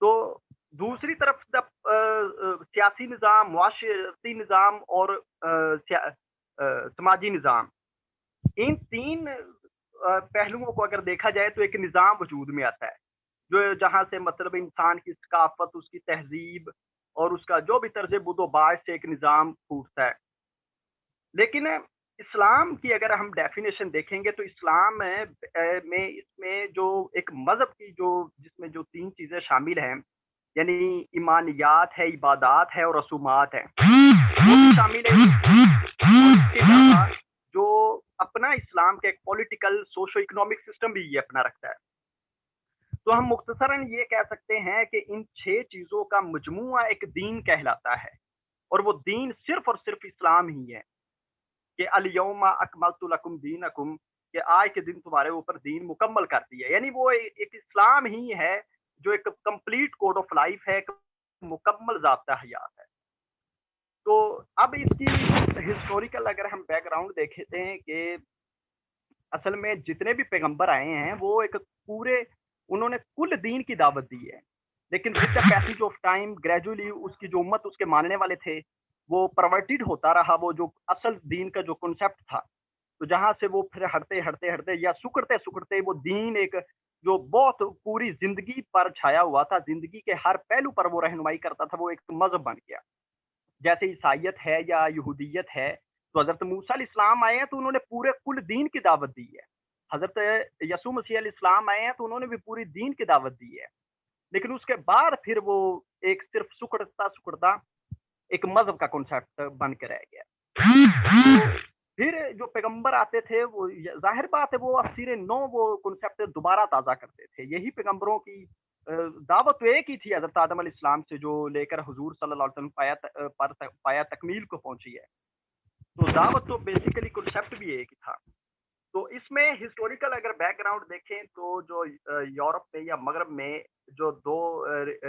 تو دوسری طرف جب سیاسی نظام، معاشرتی نظام اور سماجی نظام، ان تین پہلوؤں کو اگر دیکھا جائے تو ایک نظام وجود میں آتا ہے، جو جہاں سے مطلب انسان کی ثقافت، اس کی تہذیب اور اس کا جو بھی طرز بود و باش سے ایک نظام پھوٹتا ہے. لیکن اسلام کی اگر ہم ڈیفینیشن دیکھیں گے تو اسلام میں اس میں جو ایک مذہب کی جس میں جو تین چیزیں شامل ہیں، یعنی ایمانیات ہے، عبادات ہے اور رسومات ہے، وہ بھی شامل ہے. اور اس کے علاوہ جو اپنا اسلام کا ایک پولیٹیکل سوشو اکنامک سسٹم بھی یہ اپنا رکھتا ہے. تو ہم مختصراً یہ کہہ سکتے ہیں کہ ان 6 چیزوں کا مجموعہ ایک دین کہلاتا ہے، اور وہ دین صرف اور صرف اسلام ہی ہے کہ الیوم اکملت لکم دینکم، کہ آج کے دن تمہارے اوپر دین مکمل کر دیا. یعنی وہ ایک اسلام ہی ہے جو ایک کمپلیٹ کوڈ آف لائف ہے، ایک مکمل ضابطہ حیات ہے. تو اب اس کی ہسٹوریکل اگر ہم بیک گراؤنڈ دیکھتے ہیں کہ اصل میں جتنے بھی پیغمبر آئے ہیں وہ ایک پورے انہوں نے کل دین کی دعوت دی ہے، لیکن with the passage of time gradually اس کی جو امت اس کے ماننے والے تھے وہ پرورٹیڈ ہوتا رہا، وہ جو اصل دین کا جو کنسیپٹ تھا. تو جہاں سے وہ پھر ہٹتے یا سکڑتے وہ دین ایک جو بہت پوری زندگی پر چھایا ہوا تھا، زندگی کے ہر پہلو پر وہ رہنمائی کرتا تھا، وہ ایک مذہب بن گیا. جیسے عیسائیت ہے یا یہودیت ہے، تو حضرت موسیٰ علیہ السلام آئے ہیں تو انہوں نے پورے کل دین کی دعوت دی ہے. حضرت یسوع مسیح علیہ السلام آئے ہیں تو انہوں نے بھی پوری دین کی دعوت دی ہے. لیکن اس کے بعد پھر وہ ایک صرف سکڑتا ایک مذہب کا کنسیپٹ بن کے رہ گیا. پھر جو پیغمبر آتے تھے وہ ظاہر بات ہے وہ افسیر نو وہ کنسیپٹ دوبارہ تازہ کرتے تھے. یہی پیغمبروں کی دعوت تو ایک ہی تھی حضرت آدم علیہ السلام سے، جو لے کر حضور صلی اللہ علیہ وسلم پایا تکمیل کو پہنچی ہے. تو دعوت تو بیسیکلی کنسیپٹ بھی ایک ہی تھا. تو اس میں ہسٹوریکل اگر بیک گراؤنڈ دیکھیں تو جو یورپ میں یا مغرب میں جو دو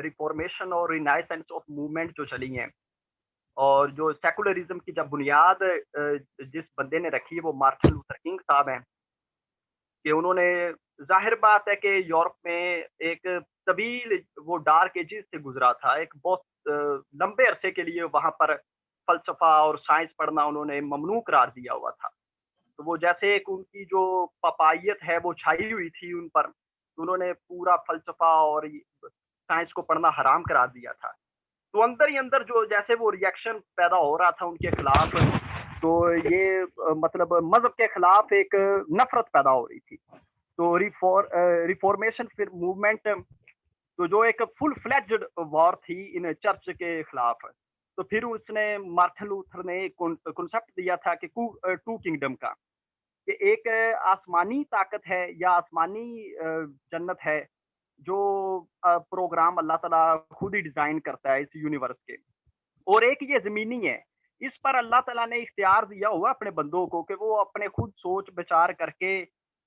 ریفارمیشن اور رینائسنس آف موومنٹ جو چلی ہیں، اور جو سیکولرزم کی جب بنیاد جس بندے نے رکھی ہے وہ مارٹن لوتھر کنگ صاحب ہیں، کہ انہوں نے ظاہر بات ہے کہ یورپ میں ایک طویل وہ ڈارک ایجز سے گزرا تھا، ایک بہت لمبے عرصے کے لیے وہاں پر فلسفہ اور سائنس پڑھنا انہوں نے ممنوع قرار دیا ہوا تھا. تو وہ جیسے ایک ان کی جو پپائیت ہے وہ چھائی ہوئی تھی ان پر، انہوں نے پورا فلسفہ اور سائنس کو پڑھنا حرام قرار دیا تھا. تو اندر ہی اندر جو جیسے وہ ریئیکشن پیدا ہو رہا تھا ان کے خلاف، تو یہ مطلب مذہب کے خلاف ایک نفرت پیدا ہو رہی تھی. تو ریفارمیشن پھر موومنٹ تو جو ایک فل فلیجڈ وار تھی ان چرچ کے خلاف، تو پھر اس نے مارٹن لوتھر نے کنسیپٹ دیا تھا کہ 2 کنگڈم کا، کہ ایک آسمانی طاقت ہے یا آسمانی جنت ہے جو پروگرام اللہ تعالیٰ خود ہی ڈیزائن کرتا ہے اس یونیورس کے، اور ایک یہ زمینی ہے. اس پر اللہ تعالیٰ نے اختیار دیا ہوا اپنے بندوں کو کہ وہ اپنے خود سوچ بچار کر کے،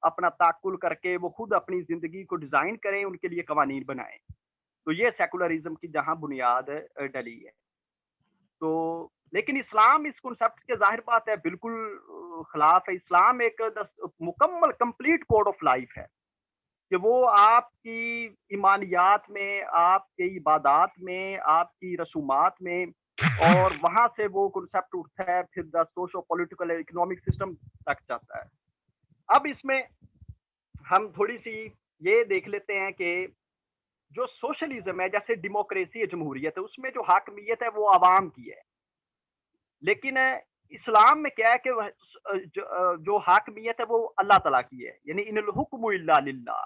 اپنا تعقل کر کے وہ خود اپنی زندگی کو ڈیزائن کریں، ان کے لیے قوانین بنائیں. تو یہ سیکولرزم کی جہاں بنیاد ڈلی ہے. تو لیکن اسلام اس کنسیپٹ کے ظاہر بات ہے بالکل خلاف ہے. اسلام ایک مکمل کمپلیٹ کوڈ آف لائف ہے کہ وہ آپ کی ایمانیات میں، آپ کے عبادات میں، آپ کی رسومات میں، اور وہاں سے وہ کنسیپٹ اٹھتا ہے پھر the socio political economic system تک جاتا ہے. اب اس میں ہم تھوڑی سی یہ دیکھ لیتے ہیں کہ جو سوشلزم ہے، جیسے ڈیموکریسی ہے، جمہوریت ہے، اس میں جو حاکمیت ہے وہ عوام کی ہے. لیکن اسلام میں کیا ہے کہ جو حاکمیت ہے وہ اللہ تعالیٰ کی ہے، یعنی ان الحکم الا للہ،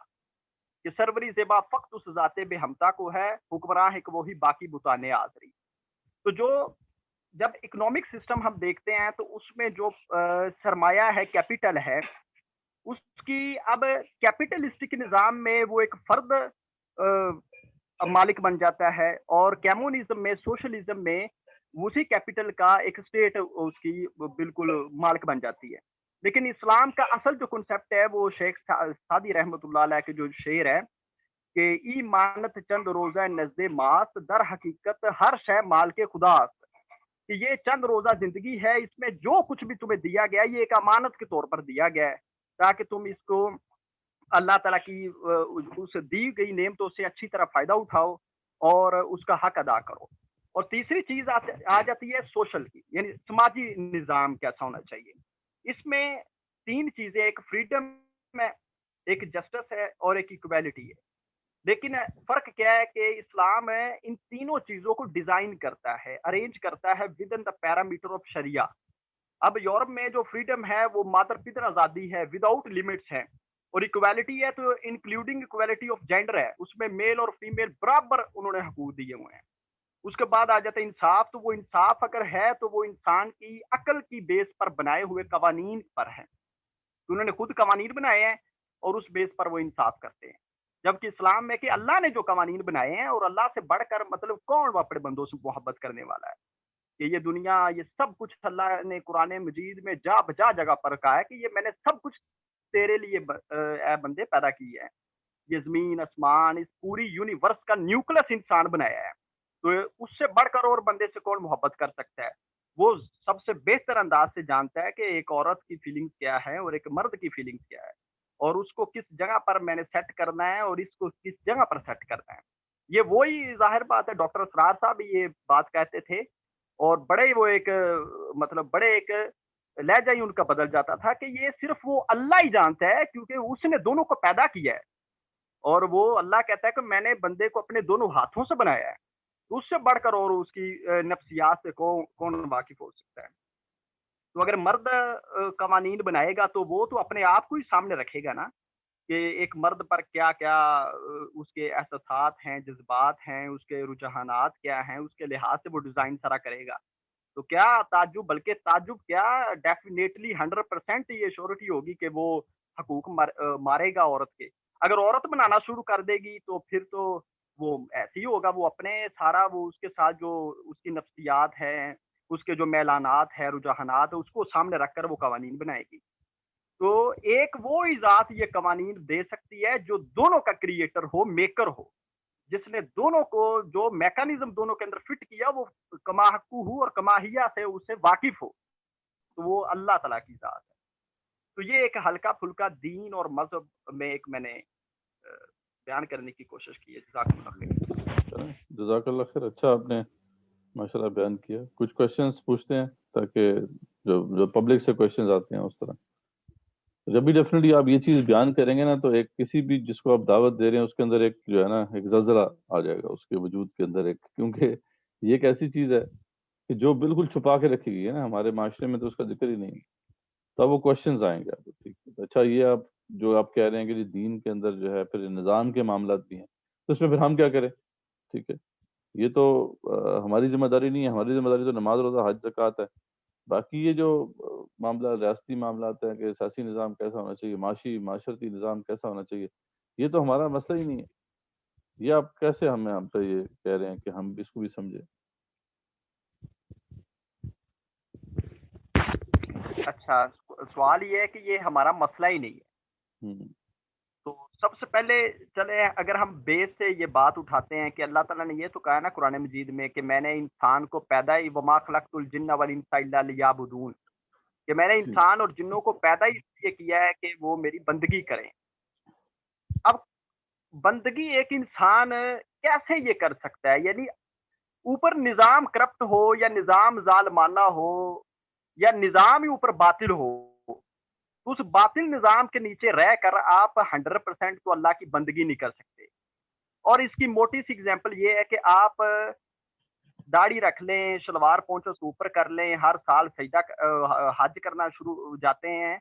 کہ سروری زیبا فقط اس ذات بے ہمتا کو ہے، حکمراں ہے کہ وہی باقی بتانے آزری. تو جو جب اکنامک سسٹم ہم دیکھتے ہیں تو اس میں جو سرمایہ ہے، کیپٹل ہے، اس کی اب کیپٹلسٹک نظام میں وہ ایک فرد مالک بن جاتا ہے، اور کمیونزم میں، سوشلزم میں اسی کیپٹل کا ایک اسٹیٹ اس کی بالکل مالک بن جاتی ہے. لیکن اسلام کا اصل جو کنسیپٹ ہے وہ شیخ سعدی رحمۃ اللہ علیہ کے جو شعر ہے کہ ای مانت چند روزہ نزد ماست، در حقیقت ہر شے مال کے خدا، کہ یہ چند روزہ زندگی ہے، اس میں جو کچھ بھی تمہیں دیا گیا یہ ایک امانت کے طور پر دیا گیا ہے، تاکہ تم اس کو اللہ تعالیٰ کی اس دی گئی نعمتوں سے اچھی طرح فائدہ اٹھاؤ. اور اس کا حق ادا کرو. اور تیسری چیز آ جاتی ہے سوشل کی, یعنی سماجی نظام کیسا ہونا چاہیے. اس میں 3 چیزیں, ایک فریڈم ہے, ایک جسٹس ہے اور ایک ایکویلٹی ہے. لیکن فرق کیا ہے کہ اسلام ان تینوں چیزوں کو ڈیزائن کرتا ہے, ارینج کرتا ہے with in the parameter of شریعہ. اب یورپ میں جو فریڈم ہے وہ مادر پدر آزادی ہے, وداؤٹ لمٹس ہے, اور ایکویلٹی ہے تو انکلوڈنگ ایکویلٹی آف جینڈر ہے, اس میں میل اور فیمیل برابر انہوں نے حقوق دیے ہوئے ہیں. اس کے بعد آ جاتا ہے انصاف, تو وہ انصاف اگر ہے تو وہ انسان کی عقل کی بیس پر بنائے ہوئے قوانین پر ہے. انہوں نے خود قوانین بنائے ہیں اور اس بیس پر وہ انصاف کرتے ہیں. جبکہ اسلام میں کہ اللہ نے جو قوانین بنائے ہیں, اور اللہ سے بڑھ کر مطلب کون اپنے بندوں سے محبت کرنے والا ہے, کہ یہ دنیا, یہ سب کچھ اللہ نے قرآن مجید میں جا بجا جگہ پر کہا ہے کہ یہ میں نے سب کچھ تیرے لیے اے بندے پیدا کی ہے. یہ زمین آسمان, اس پوری یونیورس کا نیوکلس انسان بنایا ہے, تو اس سے بڑھ کر اور بندے سے کون محبت کر سکتا ہے. وہ سب سے بہتر انداز سے جانتا ہے کہ ایک عورت کی فیلنگز کیا ہے اور ایک مرد کی فیلنگز کیا ہے, اور اس کو کس جگہ پر میں نے سیٹ کرنا ہے اور اس کو کس جگہ پر سیٹ کرنا ہے. یہ وہی ظاہر بات ہے, ڈاکٹر اسرار صاحب یہ بات کہتے تھے, اور بڑے وہ ایک مطلب بڑے ایک لہجہ ہی ان کا بدل جاتا تھا کہ یہ صرف وہ اللہ ہی جانتا ہے, کیونکہ اس نے دونوں کو پیدا کیا ہے, اور وہ اللہ کہتا ہے کہ میں نے بندے کو اپنے دونوں ہاتھوں سے بنایا ہے. اس سے بڑھ کر اور اس کی نفسیات سے کون واقف ہو سکتا ہے. تو اگر مرد قوانین بنائے گا تو وہ تو اپنے آپ کو ہی سامنے رکھے گا نا, کہ ایک مرد پر کیا کیا اس کے احساسات ہیں, جذبات ہیں, اس کے رجحانات کیا ہیں, اس کے لحاظ سے وہ ڈیزائن سارا کرے گا. تو کیا تعجب, بلکہ تعجب کیا, ڈیفینیٹلی 100% یہ شورٹی ہوگی کہ وہ حقوق مارے گا عورت کے. اگر عورت بنانا شروع کر دے گی تو پھر تو وہ ایسے ہی ہوگا, وہ اپنے سارا وہ اس کے ساتھ جو اس کی نفسیات ہیں, اس کے جو میلانات ہے, رجحانات ہے, اس کو سامنے رکھ کر وہ قوانین بنائے گی. تو ایک وہ ذات یہ قوانین دے سکتی ہے جو دونوں کا کریٹر ہو, میکر ہو, جس نے دونوں کو جو میکانزم دونوں کے اندر فٹ کیا وہ کما حقو ہو اور کماہیہ سے اسے واقف ہو, تو وہ اللہ تعالیٰ کی ذات ہے. تو یہ ایک ہلکا پھلکا دین اور مذہب میں ایک میں نے بیان کرنے کی کوشش کی ہے. جزاک اللہ خیر. جزاک اللہ خیر, اچھا آپ نے ماشاءاللہ بیان کیا. کچھ کوشچنس پوچھتے ہیں تاکہ جو پبلک سے کوشچنز آتے ہیں اس طرح. جب بھی ڈیفینیٹلی آپ یہ چیز بیان کریں گے نا, تو ایک کسی بھی جس کو آپ دعوت دے رہے ہیں اس کے اندر ایک جو ہے نا ایک زلزلہ آ جائے گا اس کے وجود کے اندر ایک, کیونکہ یہ ایک ایسی چیز ہے کہ جو بالکل چھپا کے رکھی گئی ہے نا ہمارے معاشرے میں, تو اس کا ذکر ہی نہیں. تو وہ کوشچنز آئیں گے آپ. ٹھیک ہے, اچھا یہ آپ جو آپ کہہ رہے ہیں کہ دین کے اندر جو ہے پھر نظام کے معاملات بھی ہیں, تو اس میں پھر ہم کیا کریں؟ ٹھیک ہے, یہ تو ہماری ذمہ داری نہیں ہے. ہماری ذمہ داری تو نماز, روزہ, حج, زکوٰۃ ہے. باقی یہ جو معاملہ ریاستی معاملات ہیں کہ سیاسی نظام کیسا ہونا چاہیے, معاشرتی نظام کیسا ہونا چاہیے, یہ تو ہمارا مسئلہ ہی نہیں ہے. یہ آپ کیسے ہم پہ یہ کہہ رہے ہیں کہ ہم اس کو بھی سمجھیں؟ اچھا, سوال یہ ہے کہ یہ ہمارا مسئلہ ہی نہیں ہے. تو سب سے پہلے چلے اگر ہم بیس سے یہ بات اٹھاتے ہیں کہ اللہ تعالیٰ نے یہ تو کہا نا قرآن مجید میں کہ میں نے انسان کو پیدا ہی وما خلقت الجن والانس الا لیعبدون, کہ میں نے انسان اور جنوں کو پیدا ہی اس لیے کیا ہے کہ وہ میری بندگی کریں. اب بندگی ایک انسان کیسے یہ کر سکتا ہے؟ یعنی اوپر نظام کرپٹ ہو یا نظام ظالمانہ ہو یا نظام ہی اوپر باطل ہو, اس باطل نظام کے نیچے رہ کر آپ 100% تو اللہ کی بندگی نہیں کر سکتے. اور اس کی موٹی سی اگزامپل یہ ہے کہ آپ داڑھی رکھ لیں, شلوار پونچھو سے اوپر کر لیں, ہر سال سجدہ حج کرنا شروع جاتے ہیں,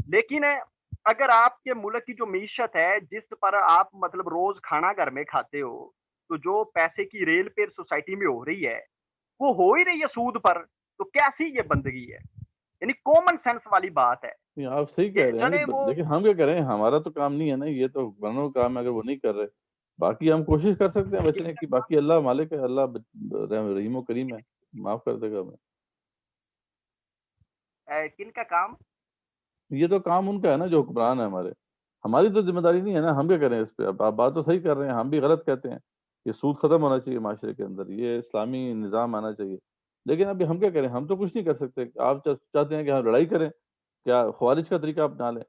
لیکن اگر آپ کے ملک کی جو معیشت ہے جس پر آپ مطلب روز کھانا گھر میں کھاتے ہو, تو جو پیسے کی ریل پیر سوسائٹی میں ہو رہی ہے وہ ہو ہی رہی ہے سود پر, تو کیسی یہ بندگی ہے؟ یعنی کامن سینس والی بات ہے. آپ صحیح کہہ رہے ہیں, لیکن ہم کیا کریں, ہمارا تو کام نہیں ہے نا, یہ تو بنوں کا کام ہے. اگر وہ نہیں کر رہے, باقی ہم کوشش کر سکتے ہیں بچنے کی. باقی اللہ مالک ہے, اللہ رحیم و کریم ہے, معاف کر دے گا ہمیں. کن کا کام؟ یہ تو کام ان کا ہے نا جو حکمران ہے ہمارے. ہماری تو ذمہ داری نہیں ہے نا, ہم کیا کریں اس پہ. اب آپ بات تو صحیح کر رہے ہیں, ہم بھی غلط کہتے ہیں کہ سود ختم ہونا چاہیے معاشرے کے اندر, یہ اسلامی نظام آنا چاہیے. لیکن ابھی ہم کیا کریں, ہم تو کچھ نہیں کر سکتے. آپ چاہتے ہیں کہ ہم لڑائی کریں, کیا خوارج کا طریقہ اپنا لیں,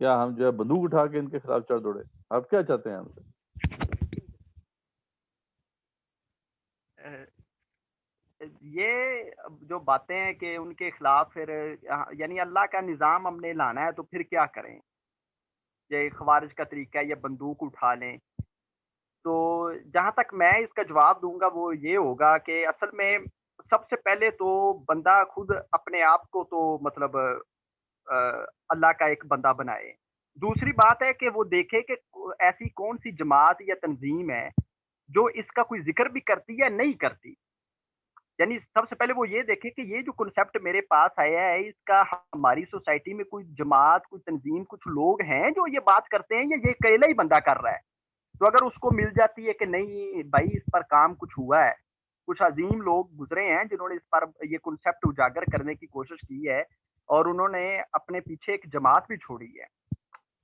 کیا ہم جو ہے بندوق اٹھا کے ان کے خلاف چڑھ دوڑے؟ آپ کیا چاہتے ہیں ہم سے؟ یہ جو باتیں ہیں کہ ان کے خلاف پھر یعنی اللہ کا نظام ہم نے لانا ہے تو پھر کیا کریں؟ یہ خوارج کا طریقہ ہے، یہ بندوق اٹھا لیں. تو جہاں تک میں اس کا جواب دوں گا وہ یہ ہوگا کہ اصل میں سب سے پہلے تو بندہ خود اپنے آپ کو تو مطلب اللہ کا ایک بندہ بنائے. دوسری بات ہے کہ وہ دیکھے کہ ایسی کون سی جماعت یا تنظیم ہے جو اس کا کوئی ذکر بھی کرتی ہے نہیں کرتی. یعنی سب سے پہلے وہ یہ دیکھے کہ یہ جو کنسیپٹ میرے پاس آیا ہے اس کا ہماری سوسائٹی میں کوئی جماعت، کوئی تنظیم، کچھ لوگ ہیں جو یہ بات کرتے ہیں یا یہ اکیلا ہی بندہ کر رہا ہے. تو اگر اس کو مل جاتی ہے کہ نہیں بھائی اس پر کام کچھ ہوا ہے، کچھ عظیم لوگ گزرے ہیں جنہوں نے اس پر یہ کنسیپٹ اجاگر کرنے کی کوشش کی ہے اور انہوں نے اپنے پیچھے ایک جماعت بھی چھوڑی ہے،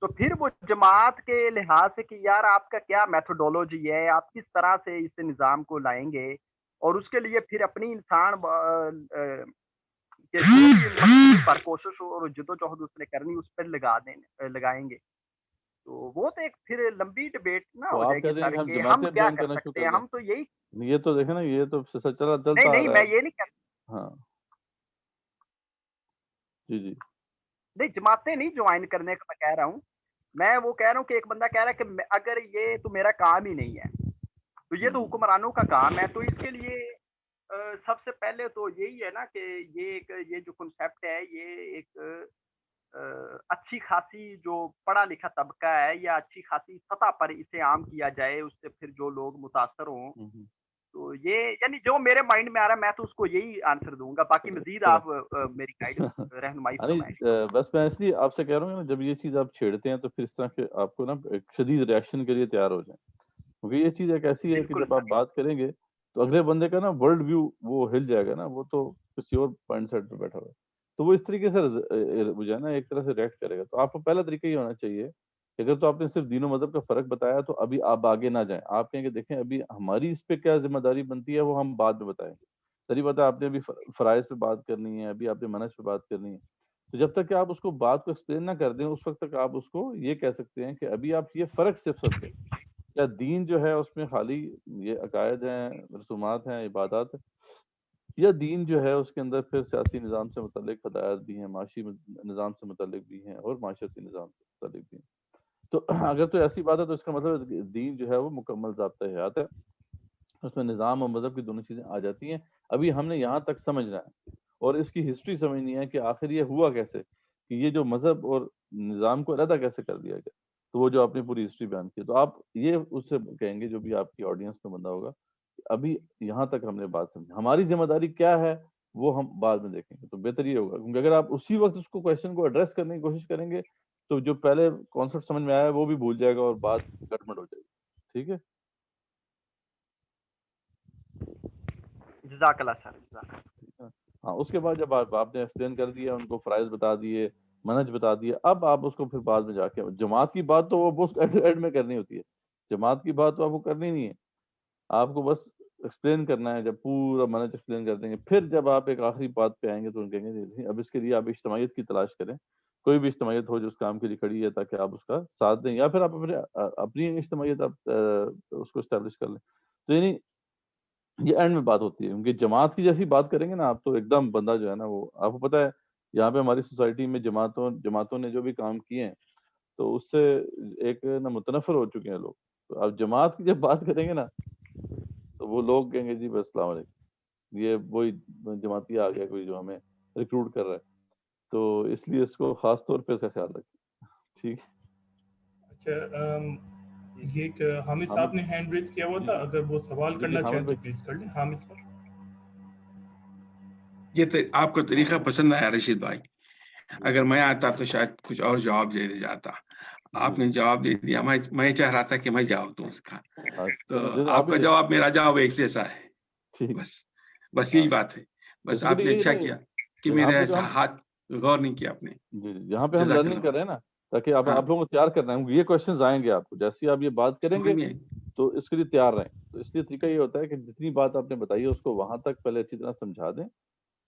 تو پھر وہ جماعت کے لحاظ سے کہ یار آپ کا کیا میتھڈولوجی ہے، آپ کس طرح سے اس نظام کو لائیں گے، اور اس کے لیے پھر اپنی انسان پر کوشش اور جدوجہد اس نے کرنی اس پر لگائیں گے. تو وہ تو ایک پھر لمبی ڈبیٹ نہ ہو جائے گی سر کہ ہم کیا کر سکتے ہیں. ہم تو یہی یہ تو دیکھیں نا، یہ تو چلتا نہیں میں یہ نہیں کہتا. ہاں جی جی نہیں جماعتیں نہیں جوائن کرنے کا میں کہہ رہا ہوں. میں وہ کہہ رہا ہوں کہ ایک بندہ کہہ رہا ہے کہ اگر یہ تو میرا کام ہی نہیں ہے تو یہ تو حکمرانوں کا کام ہے. تو اس کے لیے سب سے پہلے تو یہی ہے نا کہ یہ جو کنسیپٹ ہے یہ ایک اچھی خاصی جو پڑھا لکھا طبقہ ہے یا اچھی خاصی سطح پر اسے عام کیا جائے، اس سے پھر جو لوگ متاثر ہوں. تو یہ یعنی جو میرے مائنڈ میں آ رہا ہے میں تو اس کو یہی آنسر دوں گا. باقی مزید آپ میری گائیڈ رہنمائی فرمائیں. بس میں اس لیے آپ سے کہہ رہا ہوں نا، جب یہ چیز آپ چھیڑتے ہیں تو پھر اس طرح کے آپ کو نا ایک شدید ریئیکشن کے لیے تیار ہو جائیں، کیونکہ یہ چیز ایک ایسی ہے کہ جب آپ بات کریں گے تو اگلے بندے کا نا ورلڈ ویو وہ ہل جائے گا نا، وہ تو کسی اور پوائنٹ سیٹ پہ بیٹھا ہوا ہے، تو وہ اس طریقے سے جو ہے نا ایک طرح سے ریئیکٹ کرے گا. تو آپ کو پہلا طریقہ یہ ہونا چاہیے کہ اگر تو آپ نے صرف دین و مذہب کا فرق بتایا تو ابھی آپ آگے نہ جائیں. آپ کہیں کہ دیکھیں ابھی ہماری اس پہ کیا ذمہ داری بنتی ہے وہ ہم بعد میں بتائیں گے. صحیح بات ہے، آپ نے ابھی فرائض پہ بات کرنی ہے، ابھی آپ نے منہج پہ بات کرنی ہے. تو جب تک کہ آپ اس کو بات کو ایکسپلین نہ کر دیں اس وقت تک آپ اس کو یہ کہہ سکتے ہیں کہ ابھی آپ یہ فرق صرف سکتے ہیں کیا دین جو ہے اس میں خالی یہ عقائد ہیں، رسومات ہیں، عبادات ہیں، یا دین جو ہے اس کے اندر پھر سیاسی نظام سے متعلق ہدایات بھی ہیں، معاشی نظام سے متعلق بھی ہیں اور معاشرتی نظام سے متعلق بھی ہیں. تو اگر تو ایسی بات ہے تو اس کا مطلب دین جو ہے وہ مکمل ضابطۂ حیات ہے، اس میں نظام اور مذہب کی دونوں چیزیں آ جاتی ہیں. ابھی ہم نے یہاں تک سمجھنا ہے اور اس کی ہسٹری سمجھنی ہے کہ آخر یہ ہوا کیسے، کہ یہ جو مذہب اور نظام کو علیحدہ کیسے کر دیا گیا. تو وہ جو آپ نے پوری ہسٹری بیان کی، تو آپ یہ اس سے کہیں گے جو بھی آپ کی آڈینس میں بندہ ہوگا ابھی یہاں تک ہم نے بات سمجھی، ہماری ذمہ داری کیا ہے وہ ہم بعد میں دیکھیں گے. تو بہتر یہ ہوگا کیونکہ اگر آپ اسی وقت اس کو کویشچن کو ایڈریس کرنے کی کوشش کریں گے تو جو پہلے کانسیپٹ سمجھ میں آیا ہے وہ بھی بھول جائے گا اور بات گڑبڑ ہو جائے گی. ٹھیک ہے، جزاک اللہ سر. ہاں اس کے بعد جب آپ نے ایکسپلین کر دیا، ان کو فرائض بتا دیے، منہج بتا دیے، اب آپ اس کو پھر بعد میں جا کے جماعت کی بات تو وہ ایڈ میں کرنی ہوتی ہے. جماعت کی بات تو آپ کو کرنی نہیں ہے، آپ کو بس ایکسپلین کرنا ہے. جب پورا منہج ایکسپلین کر دیں گے پھر جب آپ ایک آخری بات پہ آئیں گے تو ان کہیں گے اب اس کے لیے آپ اجتماعیت کی تلاش کریں، کوئی بھی اجتماعیت ہو جو اس کام کے لیے کھڑی ہے تاکہ آپ اس کا ساتھ دیں، یا پھر آپ اپنی اجتماعیت آپ اس کو اسٹیبلش کر لیں. تو یعنی یہ اینڈ میں بات ہوتی ہے، کیونکہ جماعت کی جیسی بات کریں گے نا آپ تو ایک دم بندہ جو ہے نا وہ آپ کو پتہ ہے یہاں پہ ہماری سوسائٹی میں جماعتوں نے جو بھی کام کیے ہیں تو اس سے ایک نا متنفر ہو چکے ہیں لوگ. تو آپ جماعت کی جب بات کریں گے نا تو وہ لوگ کہیں گے جی بس السلام علیکم، یہ وہی جماعتی آ گیا کوئی جو ہمیں ریکروٹ کر رہا ہے. تو اس لیے اس کو خاص طور پہ اس کا خیال رکھیں. ٹھیک. اچھا یہ حامد صاحب نے ہینڈ ریز کیا ہوا تھا، اگر وہ سوال کرنا چاہیں تو پلیز کر لیں. حامد صاحب، یہ آپ کو طریقہ پسند آیا رشید بھائی. اگر میں آتا تو شاید کچھ اور جواب دے جاتا. آپ نے جواب دے دیا، میں چاہ رہا تھا کہ میں جواب دوں اس کا. تو آپ کا جواب میرا جواب ایک جیسا ہے. بس یہی بات ہے. بس آپ نے اچھا کیا کہ میرے ہاتھ غور نہیں کیا آپ نے. جی یہاں پہ ہم لرننگ کر رہے ہیں نا تاکہ آپ لوگوں کو تیار کرنا ہے. یہ کوشچنز آئیں گے آپ کو جیسے آپ یہ بات کریں گے تو اس کے لیے تیار رہیں. تو اس لیے طریقہ یہ ہوتا ہے کہ جتنی بات آپ نے بتائی ہے اس کو وہاں تک پہلے اچھی طرح سمجھا دیں،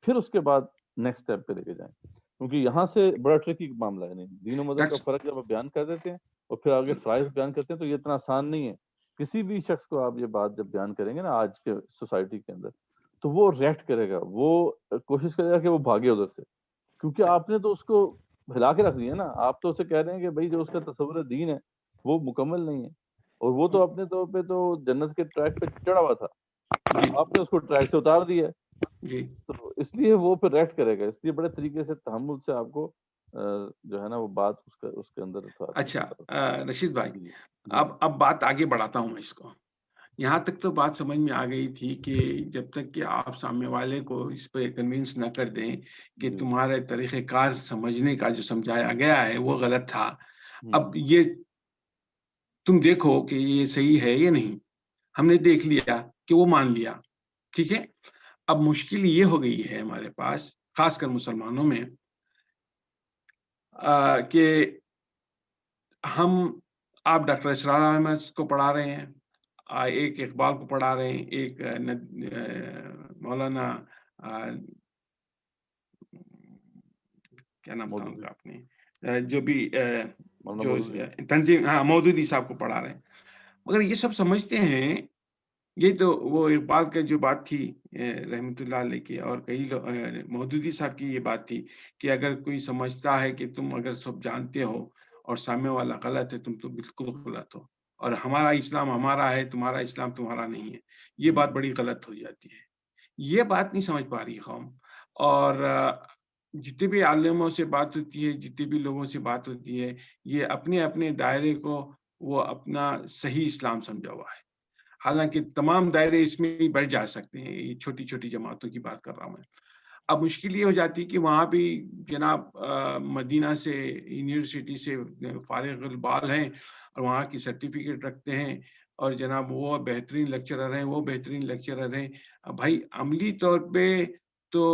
پھر اس کے بعد نیکسٹ اسٹیپ پہ لے کے جائیں. کیونکہ یہاں سے بڑا ٹرکی معاملہ ہے. نہیں، دین و مذہب کا فرق جب آپ بیان کر دیتے ہیں اور پھر آگے فرائض بیان کرتے ہیں تو یہ اتنا آسان نہیں ہے کسی بھی شخص کو آپ یہ بات جب بیان کریں گے نا آج کے سوسائٹی کے اندر، تو وہ ریئیکٹ کرے گا، وہ کوشش کرے گا کہ وہ بھاگے ادھر سے، کیونکہ آپ نے تو اس کو ہلا کے رکھ دیا نا. آپ تو اسے کہہ رہے ہیں کہ بھائی جو اس کا تصور دین ہے وہ مکمل نہیں ہے، اور وہ تو اپنے طور پہ تو جنت کے ٹریک پہ چڑھا ہوا تھا، جی آپ نے اس کو ٹریک سے اتار دیا. جی تو اس لیے وہ پھر ریئیکٹ کرے گا، اس لیے بڑے طریقے سے تحمل سے آپ کو جو ہے نا وہ بات اس کے اندر اچھا رشید بھائی، جی اب بات آگے بڑھاتا ہوں میں اس کو. یہاں تک تو بات سمجھ میں آ گئی تھی کہ جب تک کہ آپ سامنے والے کو اس پہ کنوینس نہ کر دیں کہ جی تمہارے طریقہ کار سمجھنے کا جو سمجھایا گیا ہے وہ غلط تھا، ہوں، اب یہ تم دیکھو کہ یہ صحیح ہے یا نہیں. ہم نے دیکھ لیا کہ وہ مان لیا، ٹھیک ہے. اب مشکل یہ ہو گئی ہے ہمارے پاس، خاص کر مسلمانوں میں، کہ آپ ڈاکٹر اسرار احمد کو پڑھا رہے ہیں، ایک اقبال کو پڑھا رہے ہیں، ایک مولانا کیا نام تھا ان کا اپنے جو بھی جو تنظیم، مودودی صاحب کو پڑھا رہے ہیں. مگر یہ سب سمجھتے ہیں، یہ تو وہ اقبال کا جو بات تھی رحمۃ اللہ علیہ کی، اور کئی مودودی صاحب کی یہ بات تھی کہ اگر کوئی سمجھتا ہے کہ تم اگر سب جانتے ہو اور سامنے والا غلط ہے، تم تو بالکل غلط ہو، اور ہمارا اسلام ہمارا ہے، تمہارا اسلام تمہارا نہیں ہے. یہ بات بڑی غلط ہو جاتی ہے. یہ بات نہیں سمجھ پا رہی قوم. اور جتنے بھی عالموں سے بات ہوتی ہے، جتنے بھی لوگوں سے بات ہوتی ہے، یہ اپنے اپنے دائرے کو وہ اپنا صحیح اسلام سمجھا ہوا ہے. حالانکہ تمام دائرے اس میں بھی بڑھ جا سکتے ہیں. یہ چھوٹی چھوٹی جماعتوں کی بات کر رہا ہوں میں. اب مشکل یہ ہو جاتی کہ وہاں بھی جناب مدینہ سے یونیورسٹی سے فارغ البال ہیں اور وہاں کی سرٹیفکیٹ رکھتے ہیں، اور جناب وہ بہترین لیکچرر ہیں، وہ بہترین لیکچرر ہیں. بھائی عملی طور پہ تو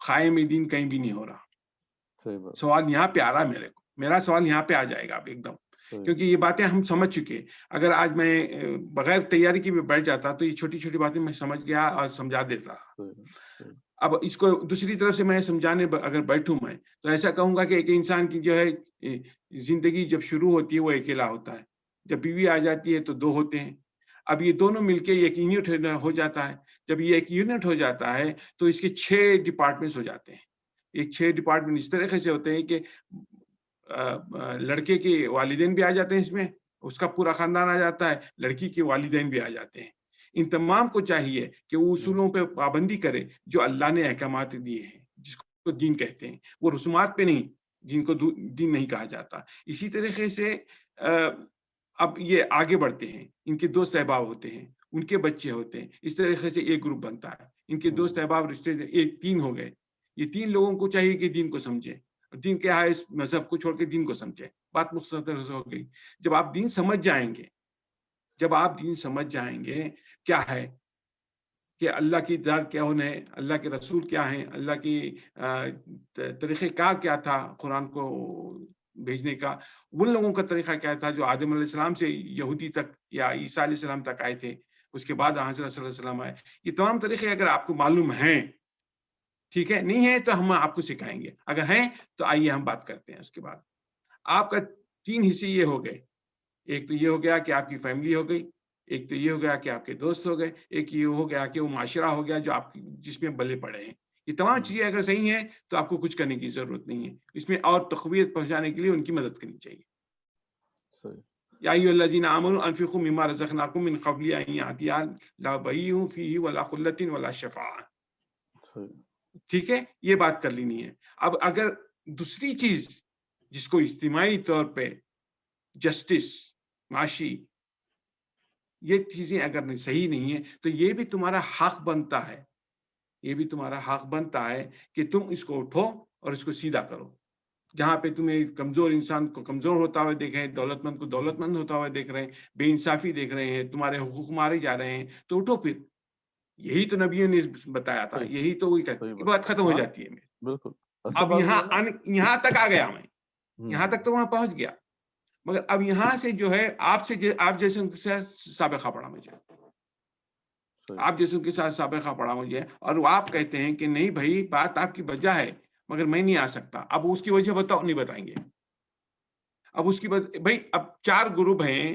قائم دین کہیں بھی نہیں ہو رہا. سوال یہاں پہ آ رہا ہے میرا سوال یہاں پہ آ جائے گا اب ایک دم، کیونکہ یہ باتیں ہم سمجھ چکے. اگر آج میں بغیر تیاری کی بیٹھ جاتا تو یہ چھوٹی چھوٹی باتیں میں سمجھ گیا اور سمجھا دیتا. اب اس کو دوسری طرف سے میں سمجھانے اگر بیٹھوں میں تو ایسا کہوں گا کہ ایک انسان کی جو ہے زندگی جب شروع ہوتی ہے وہ اکیلا ہوتا ہے، جب بیوی آ جاتی ہے تو دو ہوتے ہیں. اب یہ دونوں مل کے ایک یونٹ ہو جاتا ہے. جب یہ ایک یونٹ ہو جاتا ہے تو اس کے 6 ڈپارٹمنٹس ہو جاتے ہیں. ایک 6 ڈپارٹمنٹ اس طریقے سے ہوتے ہیں کہ لڑکے کے والدین بھی آ جاتے ہیں اس میں، اس کا پورا خاندان آ جاتا ہے، لڑکی کے والدین بھی آ جاتے ہیں. ان تمام کو چاہیے کہ وہ اصولوں پہ پابندی کرے جو اللہ نے احکامات دیے ہیں، جس کو دین کہتے ہیں. وہ رسومات پہ نہیں، جن کو دین نہیں کہا جاتا. اسی طریقے سے اب یہ آگے بڑھتے ہیں، ان کے دوست احباب ہوتے ہیں، ان کے بچے ہوتے ہیں. اس طریقے سے ایک گروپ بنتا ہے. ان کے دوست احباب رشتے ایک 3 ہو گئے. یہ 3 لوگوں کو چاہیے کہ دین کو سمجھے، دین کیا ہے اس مذہب کو چھوڑ کے دین کو سمجھے. بات مختصر ہو گئی. جب آپ دین سمجھ جائیں گے کیا ہے کہ اللہ کی ذات کیا ہے، اللہ کے رسول کیا ہیں، اللہ کی طریقہ کار کیا تھا قرآن کو بھیجنے کا، ان لوگوں کا طریقہ کیا تھا جو آدم علیہ السلام سے یہودی تک یا عیسیٰ علیہ السلام تک آئے تھے، اس کے بعد حضرت صلی اللہ علیہ وسلم آئے. یہ تمام طریقے اگر آپ کو معلوم ہیں، ٹھیک ہے، نہیں ہے تو ہم آپ کو سکھائیں گے. اگر ہیں تو آئیے ہم بات کرتے ہیں. اس کے بعد آپ کا 3 حصے یہ ہو گئے. ایک تو یہ ہو گیا کہ آپ کی فیملی ہو گئی، ایک تو یہ ہو گیا کہ آپ کے دوست ہو گئے، ایک یہ ہو گیا کہ وہ معاشرہ ہو گیا جو آپ جس میں بلے پڑے ہیں. یہ تمام چیزیں اگر صحیح ہیں تو آپ کو کچھ کرنے کی ضرورت نہیں ہے. اس میں اور تقویت پہنچانے کے لیے ان کی مدد کرنی چاہیے. یا ایھا الذین آمنوا انفقوا مما رزقناکم من قبل ان یأتی لا بیع فیہ ولا خلۃ ولا شفاعۃ. ٹھیک ہے، یہ بات کر لینی ہے. اب اگر دوسری چیز جس کو اجتماعی طور پہ جسٹس، معاشی، یہ چیزیں اگر صحیح نہیں ہیں تو یہ بھی تمہارا حق بنتا ہے، یہ بھی تمہارا حق بنتا ہے کہ تم اس کو اٹھو اور اس کو سیدھا کرو. جہاں پہ تمہیں کمزور انسان کو کمزور ہوتا ہوا دیکھ رہے ہیں، دولت مند کو دولت مند ہوتا ہوا دیکھ رہے ہیں، بے انصافی دیکھ رہے ہیں، تمہارے حقوق مارے جا رہے ہیں، تو اٹھو پھر. یہی تو نبیوں نے بتایا تھا، یہی تو وہی بات ختم ہو جاتی ہے. بالکل. اب یہاں تک آ گیا میں، یہاں تک تو وہاں پہنچ گیا. مگر اب یہاں سے جو ہے آپ جیسے سابقہ پڑھا مجھے، آپ جیسے کے ساتھ سابقہ پڑھا مجھے، اور آپ کہتے ہیں کہ نہیں بھائی بات آپ کی وجہ ہے مگر میں نہیں آ سکتا. اب اس کی وجہ بتاؤ، نہیں بتائیں گے. اب اس کی بھائی اب 4 گروپ ہیں،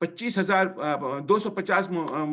250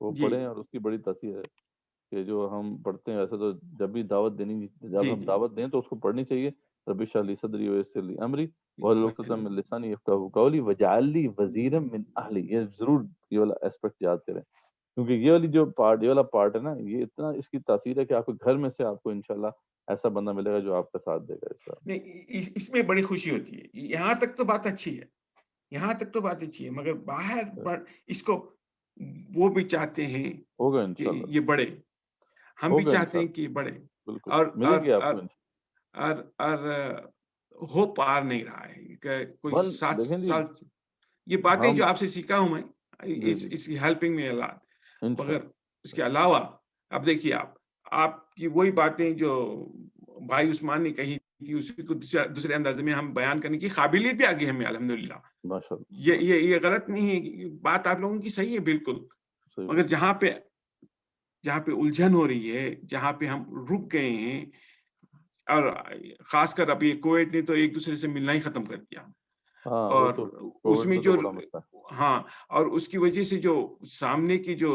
وہ جی پڑھیں، اور اس کی بڑی تاثیر ہے کہ جو ہم پڑھتے ہیں. ویسے تو جب بھی دعوت دینی، جب جی ہم جی دعوت دیں تو اس کو پڑھنی چاہیے. رب اشرح لی صدری ویسر لی امری واحلل عقدۃ من لسانی یفقہوا قولی واجعل لی وزیرا من اہلی. یہ ضرور یہ والا اسپیکٹ یاد کریں، کیونکہ یہ والی جو پارٹ، یہ والا پارٹ ہے نا، یہ اتنا اس کی تاثیر ہے کہ آپ کے گھر میں سے آپ کو انشاءاللہ ایسا بندہ ملے گا جو آپ کا ساتھ دے گا. نہیں اس میں بڑی خوشی ہوتی ہے. یہاں تک تو بات اچھی ہے، یہاں تک تو بات اچھی ہے، مگر باہر اس کو وہ بھی چاہتے ہیں ہوگا کہ انشاءاللہ، یہ بڑھے، ہم بھی ہوگا چاہتے ہیں انشاءاللہ، کہ یہ بڑھے. بالکل اور ملے گی آپ کو ہو پار نہیں رہا ہے کہ کوئی بل 7 دیکھیں جی. سال یہ باتیں ہم جو آپ سے سیکھا ہوں میں جی جی اس کی ہیلپنگ میں اللہ. مگر انشاءاللہ اس کے علاوہ اب دیکھیے آپ کی وہی باتیں جو بھائی عثمان نے کہی تھی اسی کو دوسرے انداز میں ہم بیان کرنے کی قابلیت بھی آگے ہمیں الحمدللہ. ماشاءاللہ یہ غلط نہیں ہے، بات آپ لوگوں کی صحیح ہے بالکل. صحیح مگر جہاں پہ الجھن ہو رہی ہے، جہاں پہ ہم رک گئے ہیں، اور خاص کر ابھی کووڈ نے تو ایک دوسرے سے ملنا ہی ختم کر دیا. ہاں وہ اور تو اس کووڈ میں سے جو تو بڑا مسئلہ ہے. ہاں، اور اس کی وجہ سے جو سامنے کی جو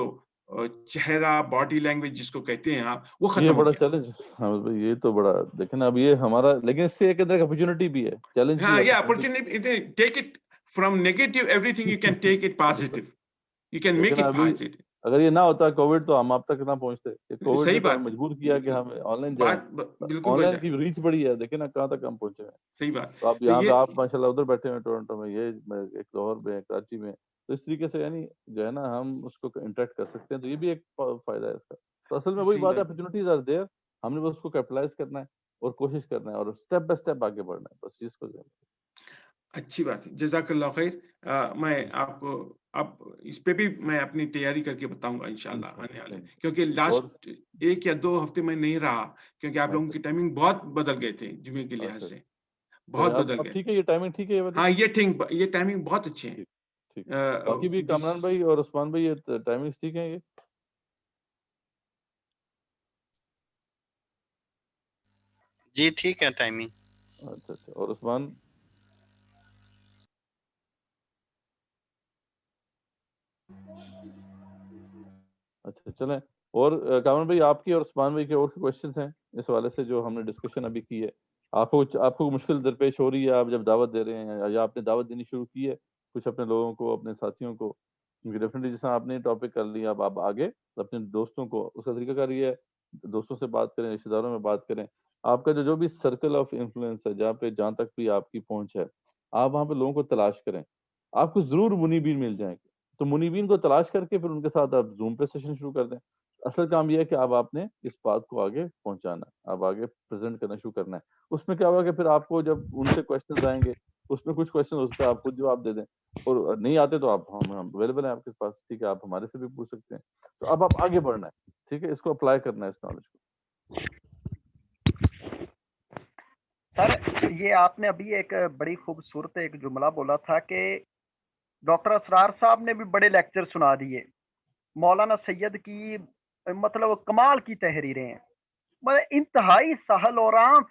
چہرہ باڈی لینگویج جس کو کہتے ہیں آپ، وہ یہ ختم ہو بڑا گیا. چیلنج. ہاں بھائی یہ تو بڑا دیکھیں نا، اب یہ ہمارا، لیکن اس سے ایک طرح کا اپرچونٹی بھی ہے، چیلنج بھی ہاں، ہے، یہ opportunity. Opportunity take it from negative every thing, you can take it positive, you can make لیکن اٹ ابھی پازیٹو. اگر یہ نہ ہوتا کووڈ تو ہم آپ تک نہ پہنچتے. یہ کووڈ نے صحیح تو ہمیں بات مجبور کیا کہ ہم آن لائن جائیں. بات بالکل آن لائن بجا کی ریچ بڑی ہے، دیکھیں نا کہاں تک ہم پہنچے ہیں. صحیح بات. تو آپ تو یہاں پہ یہ آپ ماشاءاللہ ادھر بیٹھے ہوئے ٹورنٹو میں، یہ میں ایک لاہور میں، کراچی میں. تو اس طریقے سے یعنی جو ہے نا ہم اس کو انٹریکٹ کر سکتے ہیں. تو یہ بھی ایک فائدہ ہے اس کا. تو اصل میں وہی صحیح بات ہے، بات اپرچونیٹیز آر دیئر. ہم نے بس اس کو کیپٹلائز کرنا ہے اور کوشش کرنا ہے اور اسٹیپ بائی اسٹیپ آگے بڑھنا ہے، بس چیز کو. اچھی بات ہے، جزاک اللہ خیر. میں آپ کو اب اس پہ بھی میں اپنی تیاری کر کے بتاؤں گا انشاءاللہ آنے والے، کیونکہ اور لاسٹ 1 یا 2 ہفتے میں نہیں رہا، کیونکہ آپ لوگوں کی ٹائمنگ بہت بدل گئے تھے جمعے کے لحاظ سے، بہت بدل اب گئے. ٹھیک ہے، یہ ٹائمنگ ٹھیک ہے یہ والی. ہاں یہ ٹائمنگ بہت اچھے ہیں. ٹھیک ہے. باقی بھی کامران بھائی اور عثمان بھائی یہ ٹائمنگ ٹھیک ہے یہ؟ جی ٹھیک ہے ٹائمنگ. اچھا اور عثمان؟ اچھا چلیں. اور کامران بھائی آپ کی اور عثمان بھائی کے اور کوشچنس ہیں اس حوالے سے جو ہم نے ڈسکشن ابھی کی ہے؟ آپ کو مشکل درپیش ہو رہی ہے آپ جب دعوت دے رہے ہیں، یا آپ نے دعوت دینی شروع کی ہے کچھ اپنے لوگوں کو، اپنے ساتھیوں کو؟ کیونکہ ڈیفینیٹلی جیسا آپ نے ٹاپک کر لیا، اب آپ آگے اپنے دوستوں کو اس کا طریقہ کار یہ ہے، دوستوں سے بات کریں، رشتہ داروں میں بات کریں. آپ کا جو بھی سرکل آف انفلوئنس ہے، جہاں تک بھی آپ کی پہنچ ہے، آپ وہاں پہ لوگوں کو تلاش کریں. آپ کو ضرور منیبین مل جائیں گے. تو منیبین کو تلاش کر کے پھر ان کے ساتھ آپ زوم پہ سیشن شروع کر دیں. اصل کام یہ ہے کہ اب آپ نے اس بات کو آگے پہنچانا ہے، اب آگے پریزنٹ کرنا شروع کرنا ہے. اس میں کیا ہوگا کہ پھر آپ کو جب ان سے کویشچنز آئیں گے، اس میں کچھ کویشچن ہو سکتا ہے آپ خود جواب دے دیں، اور نہیں آتے تو آپ ہم اویلیبل ہیں آپ کے پاس، ٹھیک ہے، آپ ہمارے سے بھی پوچھ سکتے ہیں. تو اب آپ آگے بڑھنا ہے، ٹھیک ہے، اس کو اپلائی کرنا ہے اس نالج کو. سر یہ آپ نے ابھی ایک بڑی خوبصورت ایک جملہ بولا تھا کہ ڈاکٹر اسرار صاحب نے بھی بڑے لیکچر سنا دیے. مولانا سید کی مطلب کمال کی تحریریں ہیں، مطلب انتہائی سہل اور عام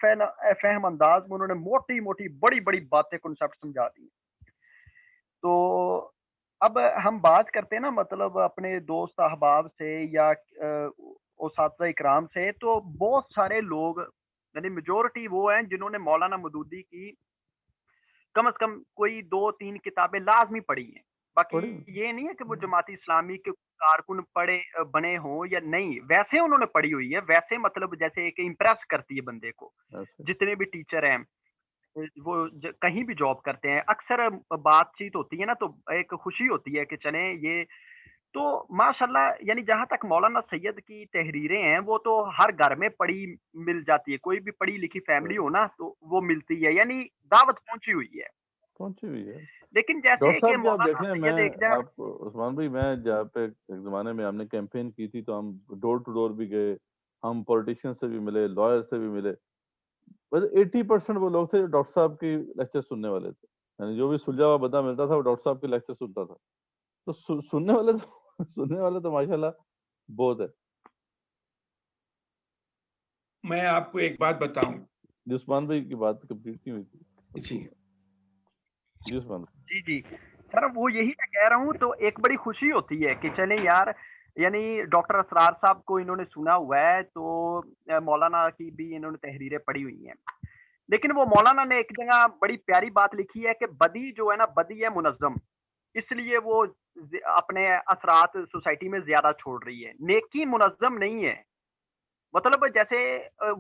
فہم انداز میں انہوں نے موٹی موٹی بڑی بڑی باتیں کنسپٹ سمجھا دی. تو اب ہم بات کرتے ہیں نا مطلب اپنے دوست احباب سے یا اساتذہ اکرام سے، تو بہت سارے لوگ یعنی میجورٹی وہ ہیں جنہوں نے مولانا مودودی کی کم از کم کوئی 2-3 کتابیں لازمی پڑھی ہیں. باقی یہ نہیں ہے کہ وہ جماعت اسلامی کے کارکن بنے ہوں یا نہیں، ویسے انہوں نے پڑھی ہوئی ہے، ویسے مطلب جیسے کہ امپریس کرتی ہے بندے کو. جتنے بھی ٹیچر ہیں وہ کہیں بھی جاب کرتے ہیں، اکثر بات چیت ہوتی ہے نا تو ایک خوشی ہوتی ہے کہ چلیں یہ تو ماشاءاللہ. یعنی جہاں تک مولانا سید کی تحریریں ہیں وہ تو ہر گھر میں پڑھی مل جاتی ہے، کوئی بھی پڑھی لکھی فیملی ہو نا تو وہ ملتی ہے، یعنی دعوت پہنچی ہوئی ہے. لیکن ڈاکٹر جیسے کہ صاحب کی آپ دیکھ مولانا لیں، سید میں ایک جگہ آپ کو عثمان بھائی، میں جہاں پہ ایک زمانے میں ہم نے کیمپین کی تھی تو ہم ڈور ٹو ڈور بھی گئے، ہم پولیٹیشین سے بھی ملے، لائر سے بھی ملے. بس 80% وہ لوگ تھے جو ڈاکٹر صاحب کی لیکچر سننے والے تھے. یعنی جو بھی سلجھا ہوا بندہ ملتا تھا وہ ڈاکٹر صاحب کے لیکچر سنتا تھا. تو سننے والے تو ماشاءاللہ بہت ہے. میں آپ کو ایک بات بتاؤں، عثمان بھائی کی بات کمپلیٹ نہیں ہوئی تھی. جی جی عثمان. جی جی سر وہ یہی میں کہہ رہا ہوں. تو ایک بڑی خوشی ہوتی ہے کہ چلیں یار یعنی ڈاکٹر اسرار صاحب کو انہوں نے سنا ہوا ہے تو مولانا کی بھی انہوں نے تحریریں پڑھی ہوئی ہیں. لیکن وہ مولانا نے ایک جگہ بڑی پیاری بات لکھی ہے کہ بدی جو ہے نا بدی ہے منظم, اس لیے وہ اپنے اثرات سوسائٹی میں زیادہ چھوڑ رہی ہے. نیکی منظم نہیں ہے. مطلب جیسے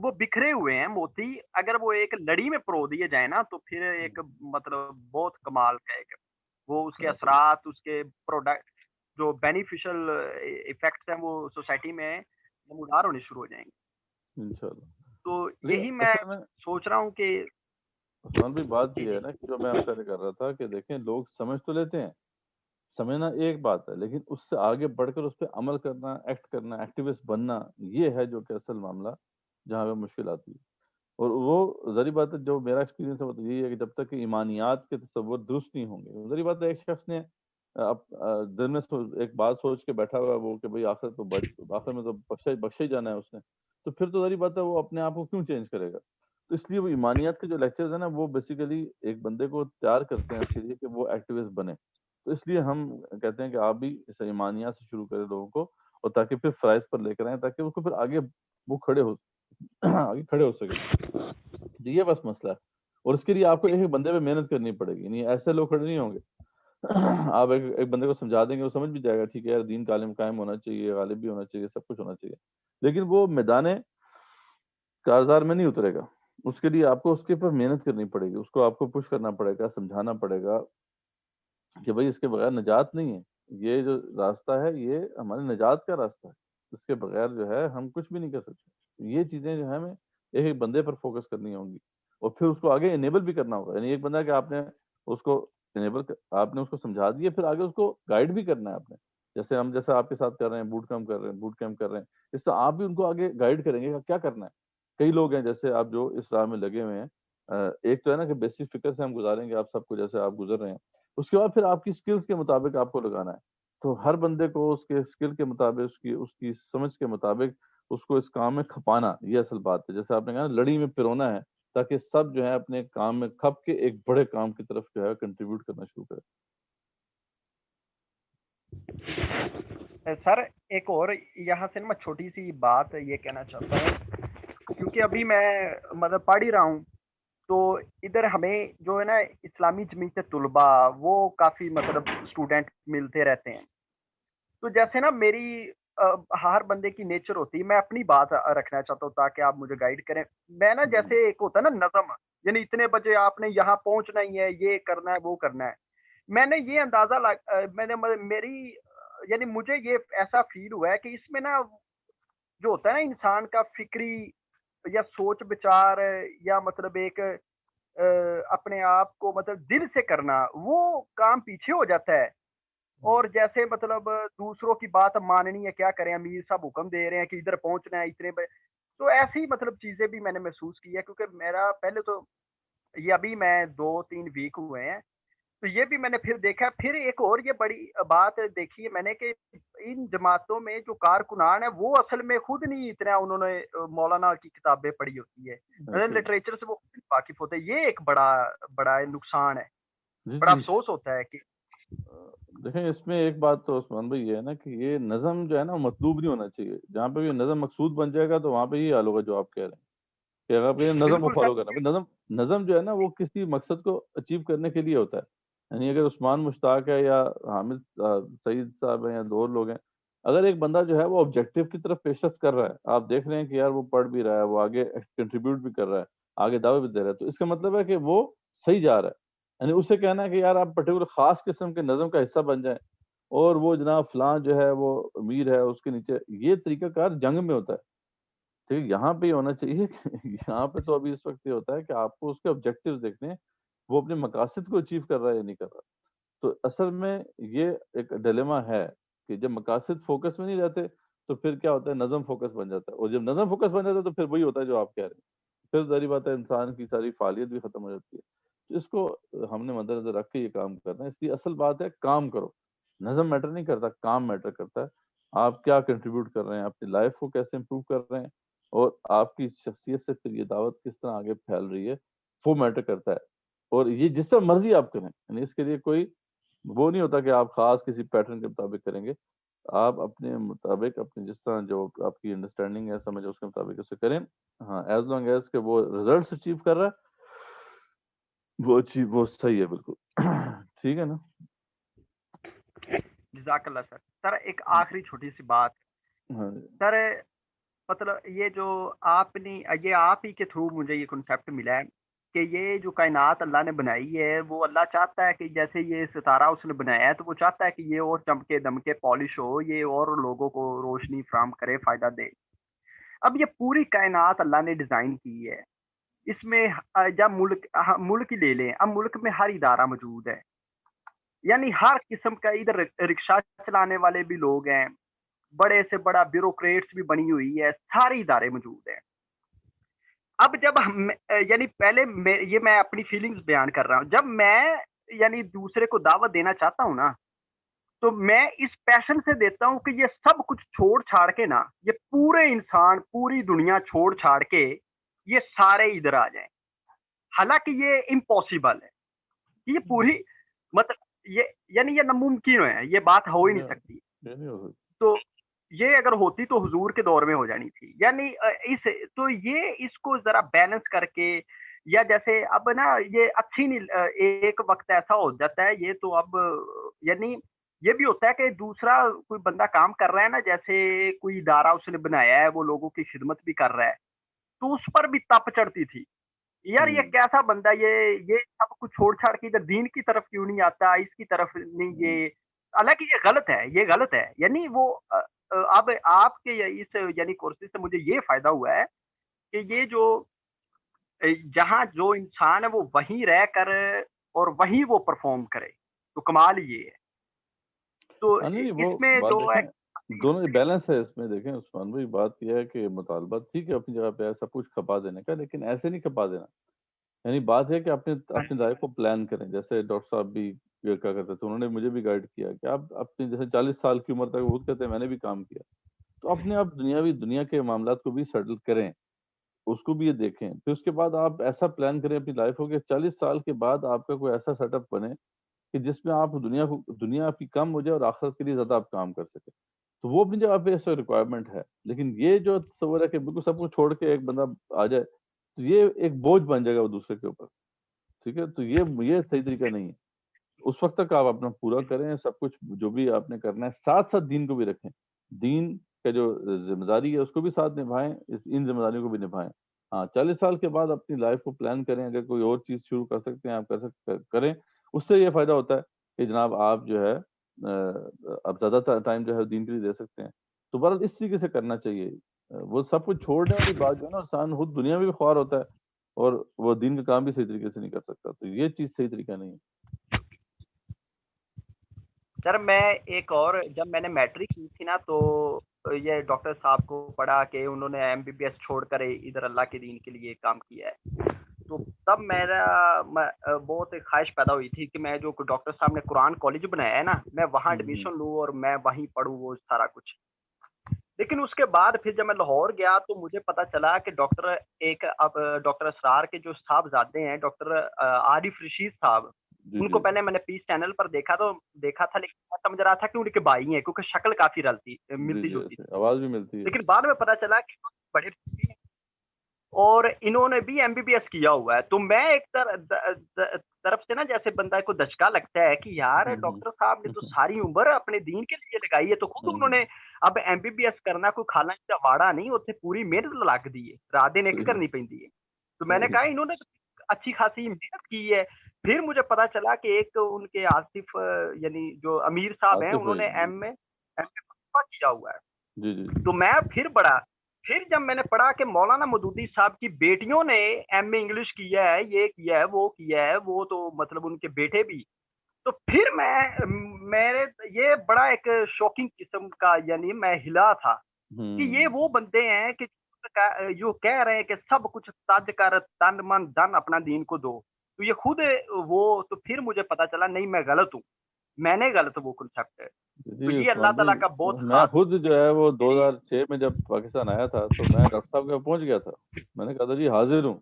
وہ بکھرے ہوئے ہیں موتی, اگر وہ ایک لڑی میں پرو دیے جائیں نا تو پھر ایک مطلب بہت کمال کا ایک وہ اس کے اثرات, اس کے پروڈکٹ جو بینیفیشل ایفیکٹس ہیں وہ سوسائٹی میں نمودار ہونے شروع ہو جائیں گے. انشاءاللہ. تو یہی لیکن میں اصل میں سوچ رہا ہوں کہ عثمان بھائی بات جی یہ جی ہے نا کہ جو میں آپ سے کر رہا تھا کہ دیکھیں لوگ سمجھ تو لیتے ہیں, سمجھنا ایک بات ہے, لیکن اس سے آگے بڑھ کر اس پہ عمل کرنا, ایکٹ کرنا, ایکٹیوسٹ بننا, یہ ہے جو کہ اصل معاملہ جہاں پہ مشکل آتی ہے. اور وہ ذری بات ہے, جو میرا ایکسپیرینس ہے وہ تو یہی ہے کہ جب تک کہ ایمانیات کے تصور درست نہیں ہوں گے, ذری بات ہے ایک شخص نے دل میں ایک بات سوچ کے بیٹھا ہوا ہے وہ کہ بھئی آخر میں تو بخشا ہی جانا ہے اس نے, تو پھر تو ذری بات ہے وہ اپنے آپ کو کیوں چینج کرے گا. تو اس لیے وہ ایمانیات کے جو لیکچرز ہیں نا وہ بیسیکلی ایک بندے کو تیار کرتے ہیں اس کے لیے کہ وہ ایکٹیوسٹ بنے. تو اس لیے ہم کہتے ہیں کہ آپ بھی اس ایمانیات سے شروع کریں لوگوں کو, اور تاکہ پھر فرائض پر لے کر آئیں, تاکہ اس کو پھر آگے وہ آگے کھڑے ہو سکے. یہ بس مسئلہ ہے. اور اس کے لیے آپ کو ایک ایک بندے پہ محنت کرنی پڑے گی, نہیں ایسے لوگ کھڑے نہیں ہوں گے. آپ ایک بندے کو سمجھا دیں گے وہ سمجھ بھی جائے گا, ٹھیک ہے یار دین کا عالم قائم ہونا چاہیے, غالب بھی ہونا چاہیے, سب کچھ ہونا چاہیے, لیکن وہ میدان کارزار میں نہیں اترے گا. اس کے لیے آپ کو اس کے اوپر محنت کرنی پڑے گی, اس کو آپ کو پش کرنا پڑے گا, سمجھانا پڑے گا کہ بھائی اس کے بغیر نجات نہیں ہے. یہ جو راستہ ہے یہ ہماری نجات کا راستہ ہے, اس کے بغیر جو ہے ہم کچھ بھی نہیں کر سکتے. یہ چیزیں جو ہے ہمیں ایک ایک بندے پر فوکس کرنی ہوں گی, اور پھر اس کو آگے انیبل بھی کرنا ہوگا. یعنی ایک بندہ کہ آپ نے اس کو آپ نے اس کو سمجھا دیا, پھر آگے اس کو گائیڈ بھی کرنا ہے آپ نے. جیسے آپ کے ساتھ کر رہے ہیں, بوٹ کیمپ کر رہے ہیں, اس سے آپ بھی ان کو آگے گائیڈ کریں گے کیا کرنا ہے. کئی لوگ ہیں جیسے آپ جو اسلام میں لگے ہوئے ہیں, ایک تو ہے نا کہ بیسک فکر سے ہم گزاریں گے آپ سب کو جیسے آپ گزر رہے ہیں, اس کے بعد پھر آپ کی سکلز کے مطابق آپ کو لگانا ہے. تو ہر بندے کو اس کے سکل کے مطابق, اس کی سمجھ کے مطابق اس کو اس کام میں کھپانا, یہ اصل بات ہے. جیسے آپ نے کہا لڑی میں پرونا ہے, تاکہ سب جو ہے اپنے کام میں کھپ کے ایک بڑے کام کی طرف جو ہے کنٹریبیوٹ کرنا شروع کرے. سر ایک اور یہاں سے میں چھوٹی سی بات یہ کہنا چاہتا ہوں, کیونکہ ابھی میں مطلب پڑھ ہی رہا ہوں تو ادھر ہمیں جو ہے نا اسلامی جمیعت طلبہ وہ کافی مطلب اسٹوڈنٹ ملتے رہتے ہیں. تو جیسے نا میری ہر بندے کی نیچر ہوتی ہے, میں اپنی بات رکھنا چاہتا ہوں تاکہ آپ مجھے گائیڈ کریں. میں نا جیسے ایک ہوتا ہے نا نظم, یعنی اتنے بجے آپ نے یہاں پہنچنا ہی ہے, یہ کرنا ہے وہ کرنا ہے. میں نے یہ اندازہ میری یعنی مجھے یہ ایسا فیل ہوا ہے کہ اس میں نا جو ہوتا ہے نا انسان کا فکری یا سوچ بچار یا مطلب ایک اپنے آپ کو مطلب دل سے کرنا, وہ کام پیچھے ہو جاتا ہے. اور جیسے مطلب دوسروں کی بات ماننی ہے, کیا کریں امیر صاحب حکم دے رہے ہیں کہ ادھر پہنچنا ہے اتنے بجے, تو ایسی مطلب چیزیں بھی میں نے محسوس کی ہے. کیونکہ میرا پہلے تو یہ ابھی میں 2-3 ویک ہوئے ہیں, تو یہ بھی میں نے پھر دیکھا. پھر ایک اور یہ بڑی بات دیکھی ہے میں نے کہ ان جماعتوں میں جو کارکنان ہیں وہ اصل میں خود نہیں اتنا انہوں نے مولانا کی کتابیں پڑھی ہوتی ہے, لٹریچر سے وہ خود واقف ہوتے ہیں. یہ ایک بڑا نقصان ہے, بڑا افسوس ہوتا ہے کہ دیکھیں اس میں ایک بات تو عثمان بھائی یہ ہے نا کہ یہ نظم جو ہے نا مطلوب نہیں ہونا چاہیے. جہاں پہ یہ نظم مقصود بن جائے گا تو وہاں پہ یہ حال ہوگا جو آپ کہہ رہے ہیں کہ اگر آپ یہ نظم کو بالکل فالو سر. کرنا. نظم جو ہے نا وہ کسی مقصد کو اچیو کرنے کے لیے ہوتا ہے. یعنی اگر عثمان مشتاق ہے یا حامد سعید صاحب ہیں یا دو اور لوگ ہیں, اگر ایک بندہ جو ہے وہ آبجیکٹو کی طرف پیش رفت کر رہا ہے, آپ دیکھ رہے ہیں کہ یار وہ پڑھ بھی رہا ہے, وہ آگے کنٹریبیوٹ بھی کر رہا ہے, آگے دعوے بھی دے رہا ہے, تو اس کا مطلب ہے کہ وہ صحیح جا رہا ہے. یعنی اسے کہنا ہے کہ یار آپ پرٹیکولر خاص قسم کے نظم کا حصہ بن جائیں اور وہ جناب فلاں جو ہے وہ امیر ہے اس کے نیچے, یہ طریقہ کار جنگ میں ہوتا ہے. ٹھیک, یہاں پہ یہ ہونا چاہیے کہ یہاں پہ تو ابھی اس وقت یہ ہوتا ہے کہ آپ کو اس کے آبجیکٹیو دیکھنے ہیں, وہ اپنے مقاصد کو اچیو کر رہا ہے یا نہیں کر رہا. تو اصل میں یہ ایک ڈیلیما ہے کہ جب مقاصد فوکس میں نہیں رہتے تو پھر کیا ہوتا ہے, نظم فوکس بن جاتا ہے, اور جب نظم فوکس بن جاتا ہے تو پھر وہی ہوتا ہے جو آپ کہہ رہے ہیں, پھر ظاہری بات ہے انسان کی ساری فعالیت بھی ختم ہو جاتی ہے. تو اس کو ہم نے مد نظر رکھ کے یہ کام کرنا ہے. اس لیے اصل بات ہے کام کرو, نظم میٹر نہیں کرتا, کام میٹر کرتا ہے. آپ کیا کنٹریبیوٹ کر رہے ہیں, اپنی لائف کو کیسے امپروو کر رہے ہیں, اور آپ کی شخصیت سے پھر یہ دعوت کس طرح آگے پھیل رہی ہے, وہ میٹر کرتا ہے. اور یہ جس طرح مرضی آپ کریں، یعنی اس کے لیے کوئی وہ نہیں ہوتا کہ آپ خاص کسی پیٹرن کے مطابق کریں گے. آپ اپنے مطابق، اپنے جس طرح جو آپ کی انڈرسٹینڈنگ ہے، سمجھ، اس کے مطابق اسے کریں. ہاں ایز لانگ ایز کہ وہ ریزلٹس اچیو کر رہا ہے، وہ صحیح ہے بالکل. ٹھیک ہے نا. جزاک اللہ سر. سر ایک آخری چھوٹی سی بات ہاں سر، مطلب یہ جو آپ نے، یہ آپ ہی کے تھرو مجھے یہ کنسیپٹ ملا ہے کہ یہ جو کائنات اللہ نے بنائی ہے، وہ اللہ چاہتا ہے کہ جیسے یہ ستارہ اس نے بنایا ہے تو وہ چاہتا ہے کہ یہ اور چمکے دمکے پالش ہو، یہ اور لوگوں کو روشنی فراہم کرے، فائدہ دے. اب یہ پوری کائنات اللہ نے ڈیزائن کی ہے. اس میں جب ملک ہی لے لیں، اب ملک میں ہر ادارہ موجود ہے، یعنی ہر قسم کا، ادھر رکشہ چلانے والے بھی لوگ ہیں، بڑے سے بڑا بیوروکریٹس بھی بنی ہوئی ہے، سارے ادارے موجود ہیں. اب جب یعنی پہلے یہ میں اپنی فیلنگز بیان کر رہا ہوں، جب میں یعنی دوسرے کو دعوت دینا چاہتا ہوں نا، تو میں اس پیشن سے دیتا ہوں کہ یہ سب کچھ چھوڑ چھاڑ کے نا، یہ پورے انسان، پوری دنیا چھوڑ چھاڑ کے یہ سارے ادھر آ جائیں. حالانکہ یہ امپاسبل ہے، یہ پوری مطلب یہ یعنی یہ ناممکن ہے، یہ بات ہو ہی نہیں سکتی. تو یہ اگر ہوتی تو حضور کے دور میں ہو جانی تھی. یعنی تو یہ اس کو ذرا بیلنس کر کے، یا جیسے اب نا یہ اچھی نہیں، ایک وقت ایسا ہو جاتا ہے یہ تو اب یعنی یہ بھی ہوتا ہے کہ دوسرا کوئی بندہ کام کر رہا ہے نا، جیسے کوئی ادارہ اس نے بنایا ہے، وہ لوگوں کی خدمت بھی کر رہا ہے، تو اس پر بھی تپ چڑھتی تھی یار یہ کیسا بندہ، یہ سب کچھ چھوڑ چھاڑ کے ادھر دین کی طرف کیوں نہیں آتا، اس کی طرف نہیں. یہ حالانکہ یہ غلط ہے، یہ غلط ہے. یعنی وہ اب آپ کے اس یعنی کورسز سے مجھے یہ فائدہ ہوا ہے کہ یہ جو جہاں جو انسان ہے وہ وہیں رہ کر اور وہیں وہ پرفارم کرے، تو کمال یہ ہے. تو اس میں جو ہے دونوں بیلنس ہے اس میں. دیکھیں عثمان بھائی، بات یہ ہے کہ مطالبہ ٹھیک ہے اپنی جگہ پہ سب کچھ کھپا دینے کا، لیکن ایسے نہیں کھپا دینا. یعنی بات ہے کہ اپنی لائف کو پلان کریں. جیسے ڈاکٹر صاحب بھی کیا کرتے تھے، انہوں نے مجھے بھی گائیڈ کیا کہ آپ اپنی جیسے 40 سال کی عمر تک، وہ کہتے ہیں میں نے بھی کام کیا، تو اپنے آپ دنیا کے معاملات کو بھی سیٹل کریں، اس کو بھی یہ دیکھیں. پھر اس کے بعد آپ ایسا پلان کریں اپنی لائف کو کہ 40 سال کے بعد آپ کا کوئی ایسا سیٹ اپ بنے کہ جس میں آپ دنیا آپ کی کم ہو جائے اور آخرت کے لیے زیادہ آپ کام کر سکیں. تو وہ اپنی جگہ پہ ایسا ریکوائرمنٹ ہے. لیکن یہ جو تصور ہے کہ بالکل سب کو چھوڑ کے ایک بندہ آ جائے، تو یہ ایک بوجھ بن جائے گا وہ دوسرے کے اوپر. ٹھیک ہے، تو یہ صحیح طریقہ نہیں ہے. اس وقت تک آپ اپنا پورا کریں سب کچھ جو بھی آپ نے کرنا ہے، ساتھ ساتھ دین کو بھی رکھیں. دین کا جو ذمہ داری ہے اس کو بھی ساتھ نبھائیں، ان ذمہ داریوں کو بھی نبھائیں. ہاں 40 سال کے بعد اپنی لائف کو پلان کریں. اگر کوئی اور چیز شروع کر سکتے ہیں آپ کریں. اس سے یہ فائدہ ہوتا ہے کہ جناب آپ جو ہے اب زیادہ ٹائم جو ہے دین کے لیے دے سکتے ہیں. تو بہرحال اس طریقے سے کرنا چاہیے. وہ سب کچھ چھوڑنے والی بات جو ہے نا، انسان خود دنیا میں بھی خوار ہوتا ہے اور وہ دین کا کام بھی صحیح طریقے سے نہیں کر سکتا. تو یہ چیز صحیح طریقہ نہیں ہے. سر میں ایک اور، جب میں نے میٹرک کی تھی نا، تو یہ ڈاکٹر صاحب کو پڑھا کہ انہوں نے MBBS چھوڑ کر ادھر اللہ کے دین کے لیے کام کیا ہے، تو تب میرا بہت خواہش پیدا ہوئی تھی کہ میں جو ڈاکٹر صاحب نے قرآن کالج بنایا ہے نا، میں وہاں ایڈمیشن لوں اور میں وہیں پڑھوں وہ سارا کچھ. لیکن اس کے بعد پھر جب میں لاہور گیا تو مجھے پتا چلا کہ ڈاکٹر اسرار کے جو صاحبزادے ہیں، ڈاکٹر عارف رشید صاحب، ان کو پہلے میں نے پیس چینل پر دیکھا تھا، لیکن میں سمجھ رہا تھا کہ ان کے بھائی ہیں، کیونکہ شکل کافی ملتی جلتی تھی، آواز بھی ملتی ہے. لیکن بعد میں پتا چلا کہ بڑے اور انہوں نے بھی MBBS کیا ہوا ہے. تو میں ایک طرف سے نا، جیسے بندہ کو دھچکا لگتا ہے کہ یار ڈاکٹر صاحب نے تو ساری عمر اپنے دین کے لیے لگائی ہے، تو خود انہوں نے اب MBBS کرنا کوئی کھانا واڑا نہیں، اتنے پوری محنت لگ دی ہے، رات دن ایک کرنی پہنتی ہے. تو میں نے کہا انہوں نے اچھی خاصی محنت کی ہے. پھر مجھے پتا چلا کہ ایک ان کے آصف یعنی جو امیر صاحب ہیں، انہوں نے ایم اے کیا ہوا ہے. تو میں پھر جب میں نے پڑھا کہ مولانا مودودی صاحب کی بیٹیوں نے MA انگلش کیا ہے، یہ کیا ہے، وہ کیا ہے، وہ تو مطلب ان کے بیٹے بھی، تو پھر میرے یہ بڑا ایک شوکنگ قسم کا، یعنی میں ہلا تھا کہ یہ وہ بندے ہیں کہ جو کہہ رہے ہیں کہ سب کچھ تج کر تن من دن اپنا دین کو دو، تو یہ خود وہ، تو پھر مجھے پتا چلا نہیں میں غلط ہوں، میں نے غلط وہ کنسپٹ ہے. تو یہ اللہ تعالیٰ کا بہت میں خود جو ہے وہ 2006 میں جب پاکستان آیا تھا تو میں ڈاکٹر صاحب کے پہنچ گیا تھا. میں نے کہا تھا جی حاضر ہوں،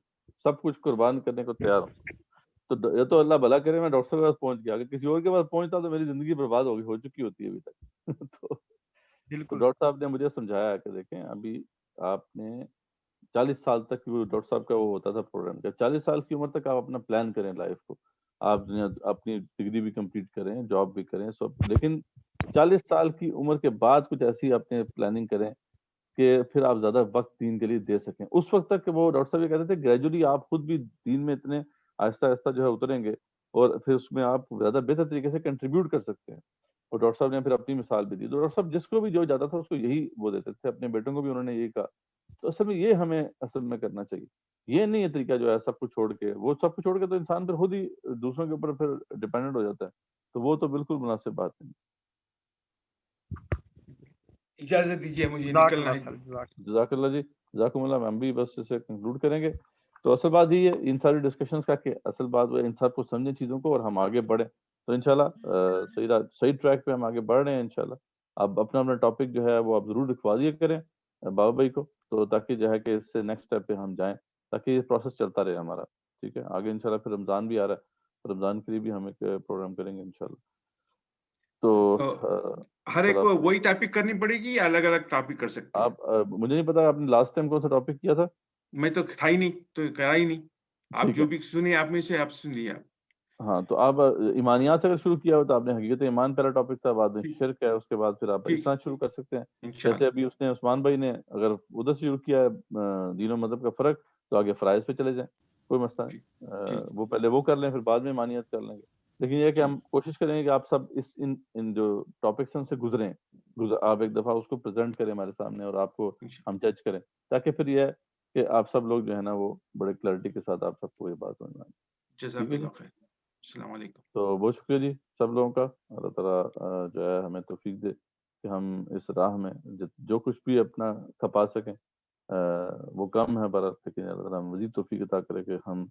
سب کچھ قربان کرنے کو تیار ہوں. تو یا تو اللہ بھلا کرے میں ڈاکٹر صاحب کے پاس پہنچ گیا، اگر کسی اور کے پاس پہنچتا تو میری زندگی برباد ہو چکی ہوتی ہے ابھی تک تو بالکل ڈاکٹر صاحب نے مجھے سمجھایا کہ دیکھیں ابھی آپ نے 40 سال تک، وہ ڈاکٹر صاحب کا وہ ہوتا تھا پروگرام کا، 40 سال کی عمر تک آپ اپنا پلان کریں لائف کو، آپ اپنی ڈگری بھی کمپلیٹ کریں، جاب بھی کریں سب، لیکن 40 سال کی عمر کے بعد کچھ ایسی اپنے پلاننگ کریں کہ پھر آپ زیادہ وقت دین کے لیے دے سکیں. اس وقت تک کہ وہ ڈاکٹر صاحب یہ کہتے تھے گریجولی آپ خود بھی دین میں اتنے آہستہ آہستہ جو ہے اتریں گے اور پھر اس میں آپ زیادہ بہتر طریقے سے کنٹریبیوٹ کر سکتے ہیں. اور ڈاکٹر صاحب نے پھر اپنی مثال بھی دی. تو ڈاکٹر صاحب جس کو بھی جو جاتا تھا اس کو یہی وہ دیتے تھے، اپنے بیٹوں کو بھی انہوں نے یہی کہا. تو اصل میں یہ ہمیں اصل میں کرنا چاہیے. یہ نہیں ہے طریقہ جو ہے سب کچھ چھوڑ کے، وہ سب کچھ چھوڑ کے تو انسان پھر خود ہی دوسروں کے اوپر پھر ڈیپینڈنٹ ہو جاتا ہے. تو وہ تو بالکل مناسب بات نہیں. اجازت دیجیے مجھے جزاک نکلنا اللہ ہے. خیر، جزاک اللہ جی، جزاکم اللہ. ہم بھی بس اسے کنکلوڈ کریں گے. تو اصل بات یہ ہے ان ساری ڈسکشنز کا کہ اصل بات وہ ان سب کو سمجھیں چیزوں کو اور ہم آگے بڑھیں. تو انشاءاللہ صحیح ٹریک پہ ہم آگے بڑھ رہے ہیں انشاءاللہ. اب اپنا ٹاپک جو ہے وہ آپ ضرور لکھوا دیا کریں بابا بھائی کو، تو تاکہ جو ہے کہ اس سے نیکسٹ اسٹیپ پہ ہم جائیں، تاکہ یہ پروسیس چلتا رہے ہمارا. ٹھیک ہے، آگے انشاءاللہ پھر رمضان بھی آ رہا ہے، رمضان کے لیے بھی ہم ایک پروگرام کریں گے انشاءاللہ. تو ہر ایک کو وہی ٹاپک کرنی پڑے گی یا الگ الگ ٹاپک کر سکتے ہیں؟ آپ مجھے نہیں پتا آپ نے لاسٹ ٹائم کون سا ٹاپک کیا تھا. میں تو تھا ہی نہیں، تو کرا ہی نہیں. آپ جو بھی سنیں آپ میں سے آپ سن لیا. ہاں تو آپ ایمانیات سے اگر شروع کیا ہو تو آپ نے حقیقت ایمان پہلا ٹاپک تھا، بعد میں شرک ہے، اس کے بعد پھر آپ اس طرح شروع کر سکتے ہیں. جیسے ابھی اس نے عثمان بھائی نے اگر ادھر سے شروع کیا ہے دین و مذہب کا فرق، تو آگے فرائض پہ چلے جائیں، کوئی مسئلہ نہیں. وہ پہلے وہ کر لیں، پھر بعد میں ایمانیات کر لیں گے. لیکن یہ کہ ہم کوشش کریں گے کہ آپ سب ان جو ٹاپکس ہیں ان سے گزریں. آپ ایک دفعہ اس کو پریزنٹ کریں ہمارے سامنے اور آپ کو ہم جج کریں، تاکہ پھر یہ ہے کہ آپ سب لوگ جو ہے نا وہ بڑے کلیئرٹی کے ساتھ آپ سب کو یہ بات سمجھ میں آئے. جزاک اللہ خیر. السلام علیکم. تو بہت شکریہ جی سب لوگوں کا. اللہ تعالیٰ جو ہے ہمیں توفیق دے کہ ہم اس راہ میں جو کچھ بھی اپنا کھپا سکیں وہ کم ہے برحق، لیکن اللہ تعالیٰ مزید توفیق عطا کرے کہ ہم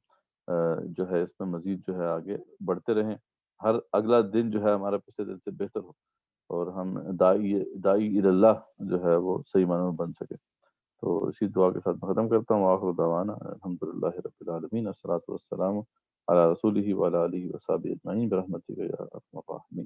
جو ہے اس میں مزید جو ہے آگے بڑھتے رہیں. ہر اگلا دن جو ہے ہمارا پچھلے دن سے بہتر ہو اور ہم داعی اللہ جو ہے وہ صحیح معنی میں بن سکے. تو اسی دعا کے ساتھ میں ختم کرتا ہوں. آخر دعوانا الحمدللہ رب العالمین، الصلاۃ والسلام علی رسولہ وعلی آلہ وصحبہ اجمعین برحمتک یا ارحم الراحمین.